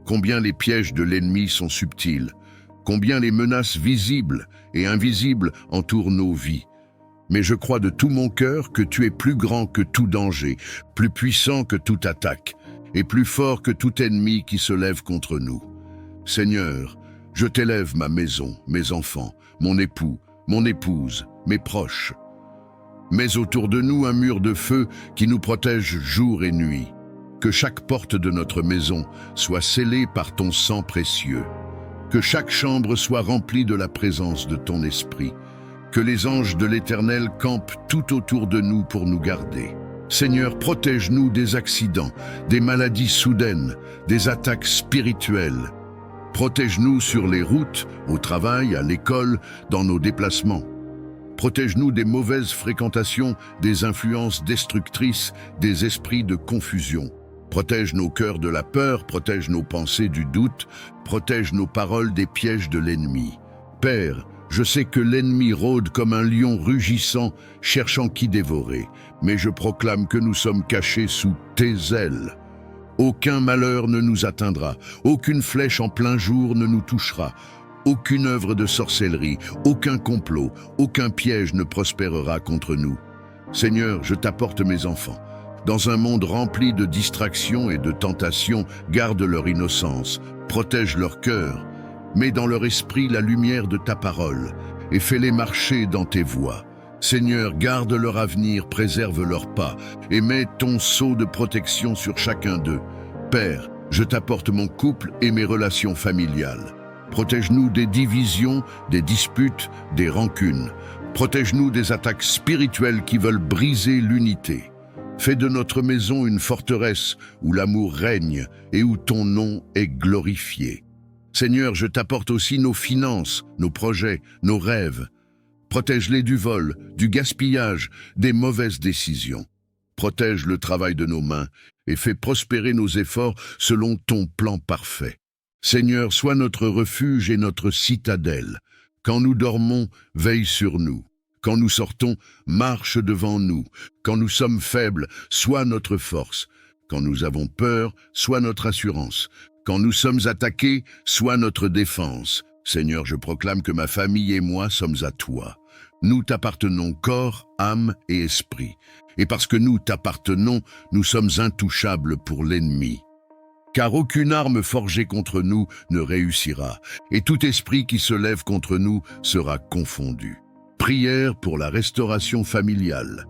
combien les pièges de l'ennemi sont subtils, combien les menaces visibles et invisibles entourent nos vies. Mais je crois de tout mon cœur que tu es plus grand que tout danger, plus puissant que toute attaque, et plus fort que tout ennemi qui se lève contre nous. Seigneur, je t'élève ma maison, mes enfants, mon époux, mon épouse, mes proches. Mets autour de nous un mur de feu qui nous protège jour et nuit. Que chaque porte de notre maison soit scellée par ton sang précieux. Que chaque chambre soit remplie de la présence de ton esprit. Que les anges de l'Éternel campent tout autour de nous pour nous garder. Seigneur, protège-nous des accidents, des maladies soudaines, des attaques spirituelles. Protège-nous sur les routes, au travail, à l'école, dans nos déplacements. Protège-nous des mauvaises fréquentations, des influences destructrices, des esprits de confusion. Protège nos cœurs de la peur, protège nos pensées du doute, protège nos paroles des pièges de l'ennemi. Père, je sais que l'ennemi rôde comme un lion rugissant, cherchant qui dévorer, mais je proclame que nous sommes cachés sous tes ailes. Aucun malheur ne nous atteindra, aucune flèche en plein jour ne nous touchera, aucune œuvre de sorcellerie, aucun complot, aucun piège ne prospérera contre nous. Seigneur, je t'apporte mes enfants. Dans un monde rempli de distractions et de tentations, garde leur innocence, protège leur cœur, mets dans leur esprit la lumière de ta parole et fais-les marcher dans tes voies. Seigneur, garde leur avenir, préserve leurs pas et mets ton sceau de protection sur chacun d'eux. Père, je t'apporte mon couple et mes relations familiales. Protège-nous des divisions, des disputes, des rancunes. Protège-nous des attaques spirituelles qui veulent briser l'unité. Fais de notre maison une forteresse où l'amour règne et où ton nom est glorifié. Seigneur, je t'apporte aussi nos finances, nos projets, nos rêves. Protège-les du vol, du gaspillage, des mauvaises décisions. Protège le travail de nos mains et fais prospérer nos efforts selon ton plan parfait. Seigneur, sois notre refuge et notre citadelle. Quand nous dormons, veille sur nous. Quand nous sortons, marche devant nous. Quand nous sommes faibles, sois notre force. Quand nous avons peur, sois notre assurance. Quand nous sommes attaqués, sois notre défense. Seigneur, je proclame que ma famille et moi sommes à toi. Nous t'appartenons corps, âme et esprit. Et parce que nous t'appartenons, nous sommes intouchables pour l'ennemi. Car aucune arme forgée contre nous ne réussira, et tout esprit qui se lève contre nous sera confondu. Prière pour la restauration familiale.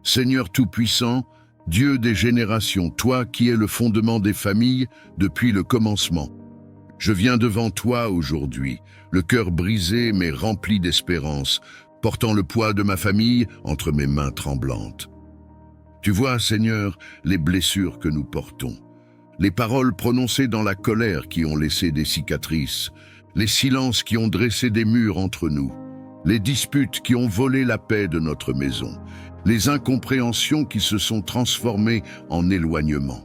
Seigneur Tout-Puissant, Dieu des générations, toi qui es le fondement des familles depuis le commencement. Je viens devant toi aujourd'hui, le cœur brisé mais rempli d'espérance, portant le poids de ma famille entre mes mains tremblantes. Tu vois, Seigneur, les blessures que nous portons, les paroles prononcées dans la colère qui ont laissé des cicatrices, les silences qui ont dressé des murs entre nous, les disputes qui ont volé la paix de notre maison, les incompréhensions qui se sont transformées en éloignement.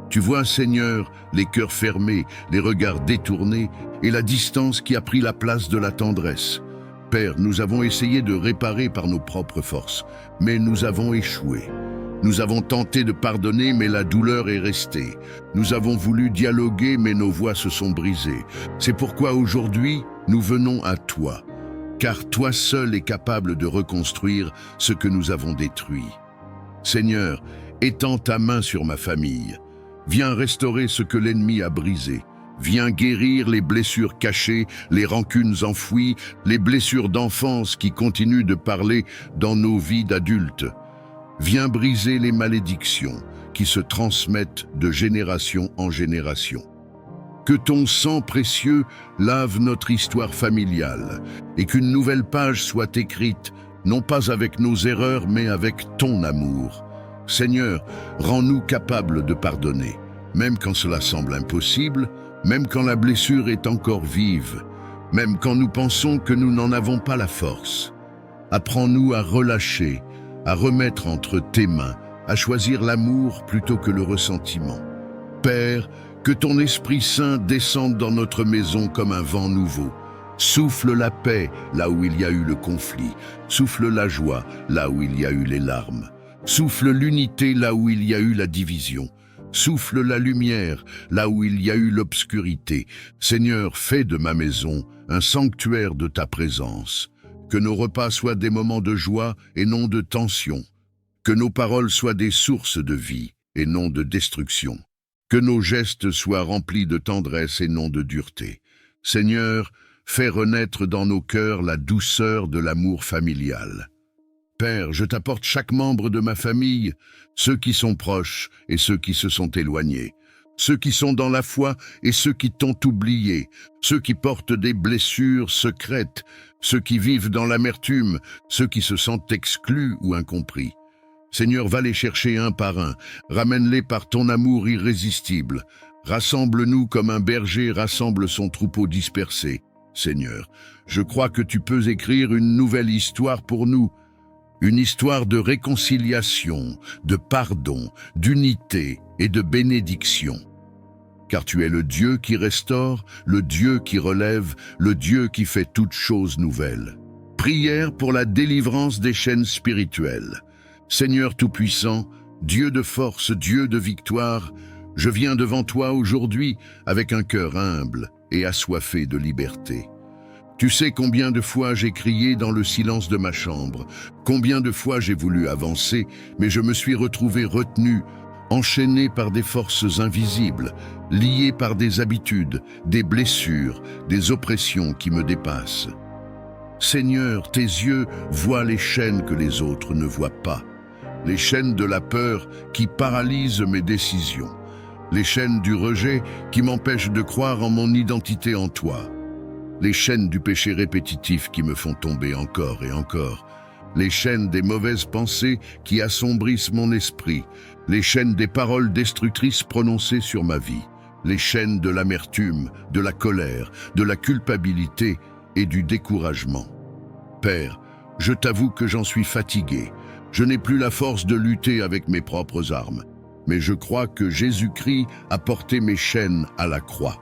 Tu vois, Seigneur, les cœurs fermés, les regards détournés et la distance qui a pris la place de la tendresse. Père, nous avons essayé de réparer par nos propres forces, mais nous avons échoué. Nous avons tenté de pardonner, mais la douleur est restée. Nous avons voulu dialoguer, mais nos voix se sont brisées. C'est pourquoi aujourd'hui, nous venons à toi, car toi seul es capable de reconstruire ce que nous avons détruit. Seigneur, étends ta main sur ma famille. Viens restaurer ce que l'ennemi a brisé. Viens guérir les blessures cachées, les rancunes enfouies, les blessures d'enfance qui continuent de parler dans nos vies d'adultes. Viens briser les malédictions qui se transmettent de génération en génération. Que ton sang précieux lave notre histoire familiale et qu'une nouvelle page soit écrite, non pas avec nos erreurs, mais avec ton amour. Seigneur, rends-nous capables de pardonner, même quand cela semble impossible, même quand la blessure est encore vive, même quand nous pensons que nous n'en avons pas la force. Apprends-nous à relâcher, à remettre entre tes mains, à choisir l'amour plutôt que le ressentiment. Père, que ton Esprit Saint descende dans notre maison comme un vent nouveau. Souffle la paix là où il y a eu le conflit. Souffle la joie là où il y a eu les larmes. Souffle l'unité là où il y a eu la division. Souffle la lumière là où il y a eu l'obscurité. Seigneur, fais de ma maison un sanctuaire de ta présence. Que nos repas soient des moments de joie et non de tension. Que nos paroles soient des sources de vie et non de destruction. Que nos gestes soient remplis de tendresse et non de dureté. Seigneur, fais renaître dans nos cœurs la douceur de l'amour familial. Père, je t'apporte chaque membre de ma famille, ceux qui sont proches et ceux qui se sont éloignés, ceux qui sont dans la foi et ceux qui t'ont oublié, ceux qui portent des blessures secrètes, ceux qui vivent dans l'amertume, ceux qui se sentent exclus ou incompris. Seigneur, va les chercher un par un, ramène-les par ton amour irrésistible. Rassemble-nous comme un berger rassemble son troupeau dispersé. Seigneur, je crois que tu peux écrire une nouvelle histoire pour nous, une histoire de réconciliation, de pardon, d'unité et de bénédiction. Car tu es le Dieu qui restaure, le Dieu qui relève, le Dieu qui fait toutes choses nouvelles. Prière pour la délivrance des chaînes spirituelles. Seigneur Tout-Puissant, Dieu de force, Dieu de victoire, je viens devant toi aujourd'hui avec un cœur humble et assoiffé de liberté. Tu sais combien de fois j'ai crié dans le silence de ma chambre, combien de fois j'ai voulu avancer, mais je me suis retrouvé retenu, enchaîné par des forces invisibles, lié par des habitudes, des blessures, des oppressions qui me dépassent. Seigneur, tes yeux voient les chaînes que les autres ne voient pas. Les chaînes de la peur qui paralysent mes décisions, les chaînes du rejet qui m'empêchent de croire en mon identité en toi, les chaînes du péché répétitif qui me font tomber encore et encore, les chaînes des mauvaises pensées qui assombrissent mon esprit, les chaînes des paroles destructrices prononcées sur ma vie, les chaînes de l'amertume, de la colère, de la culpabilité et du découragement. Père, je t'avoue que j'en suis fatigué. Je n'ai plus la force de lutter avec mes propres armes, mais je crois que Jésus-Christ a porté mes chaînes à la croix.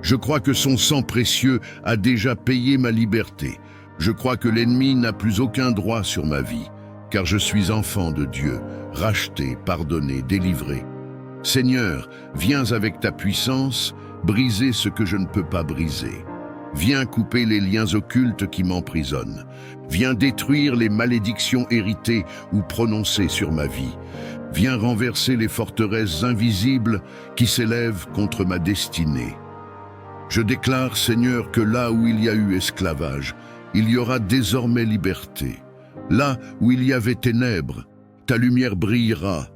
Je crois que son sang précieux a déjà payé ma liberté. Je crois que l'ennemi n'a plus aucun droit sur ma vie, car je suis enfant de Dieu, racheté, pardonné, délivré. Seigneur, viens avec ta puissance, briser ce que je ne peux pas briser. Viens couper les liens occultes qui m'emprisonnent. Viens détruire les malédictions héritées ou prononcées sur ma vie. Viens renverser les forteresses invisibles qui s'élèvent contre ma destinée. Je déclare, Seigneur, que là où il y a eu esclavage, il y aura désormais liberté. Là où il y avait ténèbres, ta lumière brillera.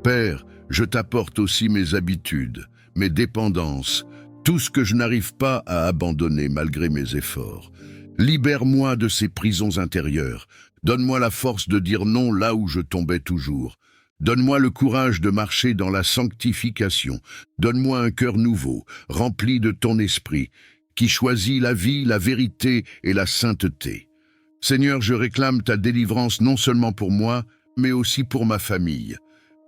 Père, je t'apporte aussi mes habitudes, mes dépendances, tout ce que je n'arrive pas à abandonner malgré mes efforts. Libère-moi de ces prisons intérieures. Donne-moi la force de dire non là où je tombais toujours. Donne-moi le courage de marcher dans la sanctification. Donne-moi un cœur nouveau, rempli de ton esprit, qui choisit la vie, la vérité et la sainteté. Seigneur, je réclame ta délivrance non seulement pour moi, mais aussi pour ma famille.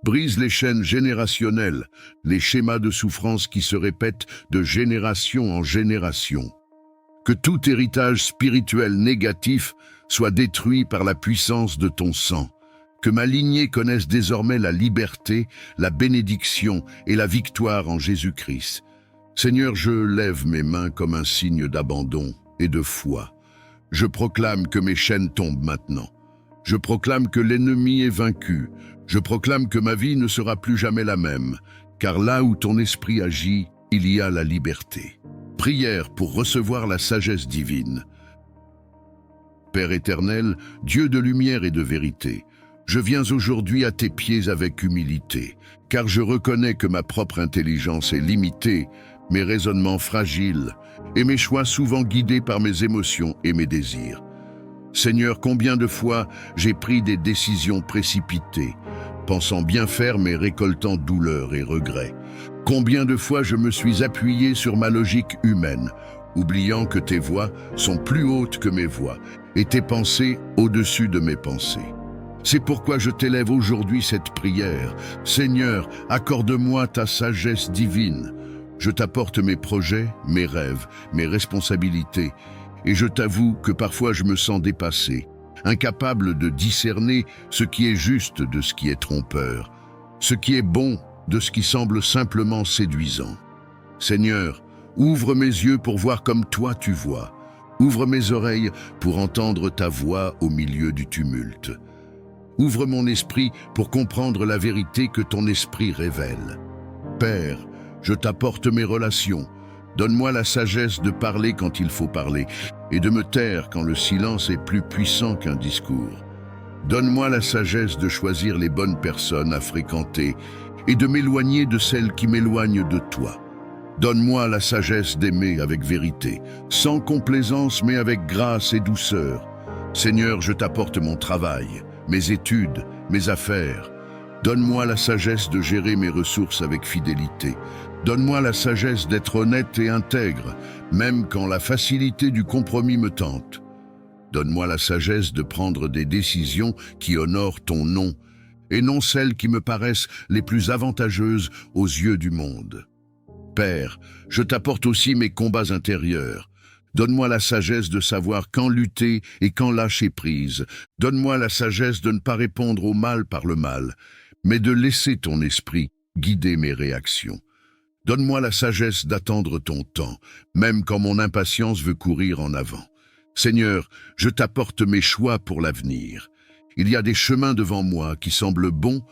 Brise les chaînes générationnelles, les schémas de souffrance qui se répètent de génération en génération. Que tout héritage spirituel négatif soit détruit par la puissance de ton sang. Que ma lignée connaisse désormais la liberté, la bénédiction et la victoire en Jésus-Christ. Seigneur, je lève mes mains comme un signe d'abandon et de foi. Je proclame que mes chaînes tombent maintenant. Je proclame que l'ennemi est vaincu. Je proclame que ma vie ne sera plus jamais la même, car là où ton esprit agit, il y a la liberté. Prière pour recevoir la sagesse divine. Père éternel, Dieu de lumière et de vérité, je viens aujourd'hui à tes pieds avec humilité, car je reconnais que ma propre intelligence est limitée, mes raisonnements fragiles, et mes choix souvent guidés par mes émotions et mes désirs. Seigneur, combien de fois j'ai pris des décisions précipitées, pensant bien faire mais récoltant douleur et regret. Combien de fois je me suis appuyé sur ma logique humaine, oubliant que tes voies sont plus hautes que mes voies, et tes pensées au-dessus de mes pensées. C'est pourquoi je t'élève aujourd'hui cette prière. Seigneur, accorde-moi ta sagesse divine. Je t'apporte mes projets, mes rêves, mes responsabilités, et je t'avoue que parfois je me sens dépassé, incapable de discerner ce qui est juste de ce qui est trompeur, ce qui est bon de ce qui semble simplement séduisant. Seigneur, ouvre mes yeux pour voir comme toi tu vois. Ouvre mes oreilles pour entendre ta voix au milieu du tumulte. Ouvre mon esprit pour comprendre la vérité que ton esprit révèle. Père, je t'apporte mes relations. Donne-moi la sagesse de parler quand il faut parler et de me taire quand le silence est plus puissant qu'un discours. Donne-moi la sagesse de choisir les bonnes personnes à fréquenter et de m'éloigner de celles qui m'éloignent de toi. Donne-moi la sagesse d'aimer avec vérité, sans complaisance mais avec grâce et douceur. Seigneur, je t'apporte mon travail, mes études, mes affaires. Donne-moi la sagesse de gérer mes ressources avec fidélité. Donne-moi la sagesse d'être honnête et intègre, même quand la facilité du compromis me tente. Donne-moi la sagesse de prendre des décisions qui honorent ton nom, et non celles qui me paraissent les plus avantageuses aux yeux du monde. Père, je t'apporte aussi mes combats intérieurs. Donne-moi la sagesse de savoir quand lutter et quand lâcher prise. Donne-moi la sagesse de ne pas répondre au mal par le mal, mais de laisser ton esprit guider mes réactions. Donne-moi la sagesse d'attendre ton temps, même quand mon impatience veut courir en avant. Seigneur, je t'apporte mes choix pour l'avenir. Il y a des chemins devant moi qui semblent bons,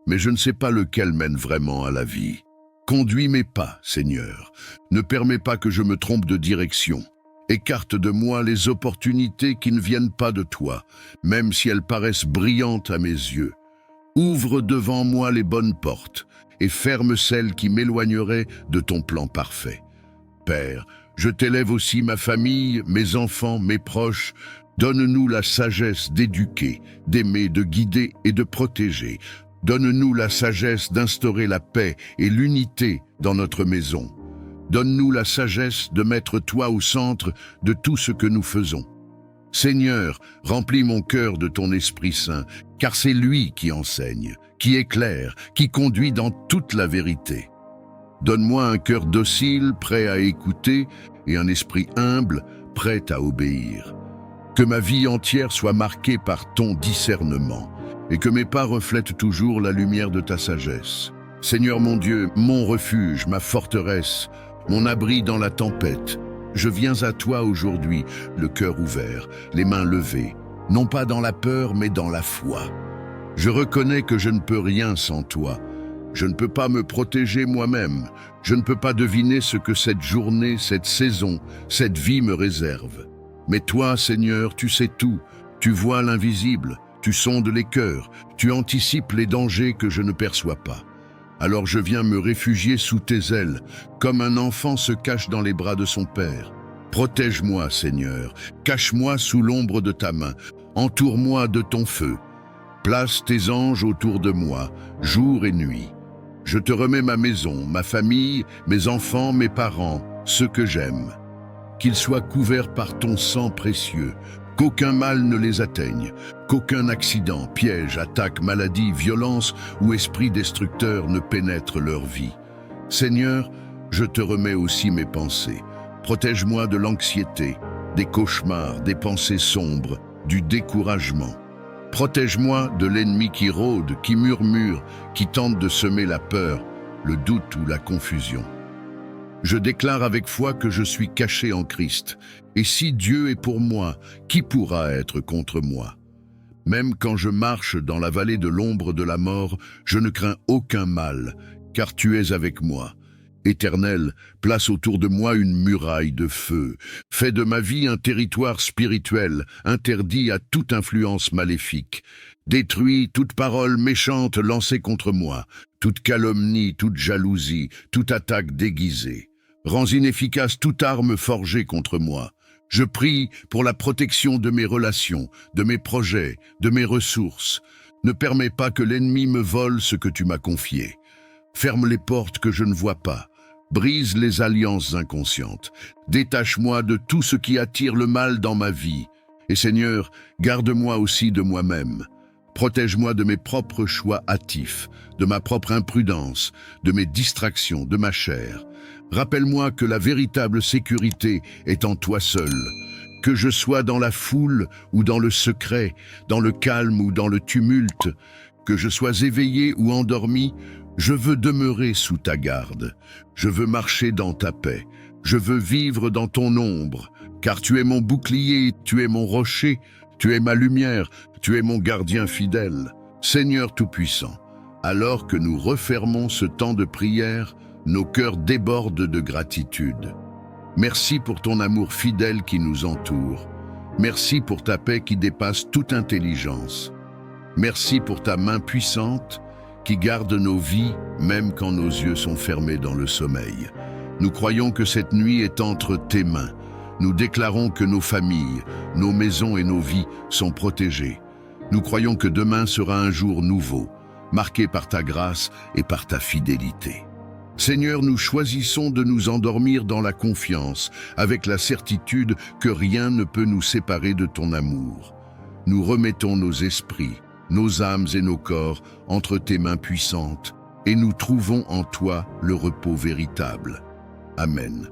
mais je ne sais pas lequel mène vraiment à la vie. Conduis mes pas, Seigneur. Ne permets pas que je me trompe de direction. Écarte de moi les opportunités qui ne viennent pas de toi, même si elles paraissent brillantes à mes yeux. Ouvre devant moi les bonnes portes et ferme celles qui m'éloigneraient de ton plan parfait. Père, je t'élève aussi ma famille, mes enfants, mes proches. Donne-nous la sagesse d'éduquer, d'aimer, de guider et de protéger. Donne-nous la sagesse d'instaurer la paix et l'unité dans notre maison. Donne-nous la sagesse de mettre toi au centre de tout ce que nous faisons. Seigneur, remplis mon cœur de ton Esprit Saint, car c'est lui qui enseigne, qui éclaire, qui conduit dans toute la vérité. Donne-moi un cœur docile, prêt à écouter, et un esprit humble, prêt à obéir. Que ma vie entière soit marquée par ton discernement, et que mes pas reflètent toujours la lumière de ta sagesse. Seigneur mon Dieu, mon refuge, ma forteresse, mon abri dans la tempête, je viens à toi aujourd'hui, le cœur ouvert, les mains levées, non pas dans la peur, mais dans la foi. Je reconnais que je ne peux rien sans toi. Je ne peux pas me protéger moi-même. Je ne peux pas deviner ce que cette journée, cette saison, cette vie me réserve. Mais toi, Seigneur, tu sais tout, tu vois l'invisible, tu sondes les cœurs, tu anticipes les dangers que je ne perçois pas. Alors je viens me réfugier sous tes ailes, comme un enfant se cache dans les bras de son père. Protège-moi, Seigneur, cache-moi sous l'ombre de ta main, entoure-moi de ton feu. Place tes anges autour de moi, jour et nuit. Je te remets ma maison, ma famille, mes enfants, mes parents, ceux que j'aime. Qu'ils soient couverts par ton sang précieux, qu'aucun mal ne les atteigne, qu'aucun accident, piège, attaque, maladie, violence ou esprit destructeur ne pénètre leur vie. Seigneur, je te remets aussi mes pensées. Protège-moi de l'anxiété, des cauchemars, des pensées sombres, du découragement. Protège-moi de l'ennemi qui rôde, qui murmure, qui tente de semer la peur, le doute ou la confusion. Je déclare avec foi que je suis caché en Christ, et si Dieu est pour moi, qui pourra être contre moi? Même quand je marche dans la vallée de l'ombre de la mort, je ne crains aucun mal, car tu es avec moi. Éternel, place autour de moi une muraille de feu. Fais de ma vie un territoire spirituel, interdit à toute influence maléfique. Détruis toute parole méchante lancée contre moi, toute calomnie, toute jalousie, toute attaque déguisée. Rends inefficace toute arme forgée contre moi. Je prie pour la protection de mes relations, de mes projets, de mes ressources. Ne permets pas que l'ennemi me vole ce que tu m'as confié. Ferme les portes que je ne vois pas. Brise les alliances inconscientes. Détache-moi de tout ce qui attire le mal dans ma vie. Et Seigneur, garde-moi aussi de moi-même. Protège-moi de mes propres choix hâtifs, de ma propre imprudence, de mes distractions, de ma chair. Rappelle-moi que la véritable sécurité est en toi seul. Que je sois dans la foule ou dans le secret, dans le calme ou dans le tumulte, que je sois éveillé ou endormi, je veux demeurer sous ta garde. Je veux marcher dans ta paix. Je veux vivre dans ton ombre, car tu es mon bouclier, tu es mon rocher, tu es ma lumière, tu es mon gardien fidèle. Seigneur Tout-Puissant, alors que nous refermons ce temps de prière, nos cœurs débordent de gratitude. Merci pour ton amour fidèle qui nous entoure. Merci pour ta paix qui dépasse toute intelligence. Merci pour ta main puissante qui garde nos vies même quand nos yeux sont fermés dans le sommeil. Nous croyons que cette nuit est entre tes mains. Nous déclarons que nos familles, nos maisons et nos vies sont protégées. Nous croyons que demain sera un jour nouveau, marqué par ta grâce et par ta fidélité. Seigneur, nous choisissons de nous endormir dans la confiance, avec la certitude que rien ne peut nous séparer de ton amour. Nous remettons nos esprits, nos âmes et nos corps entre tes mains puissantes, et nous trouvons en toi le repos véritable. Amen.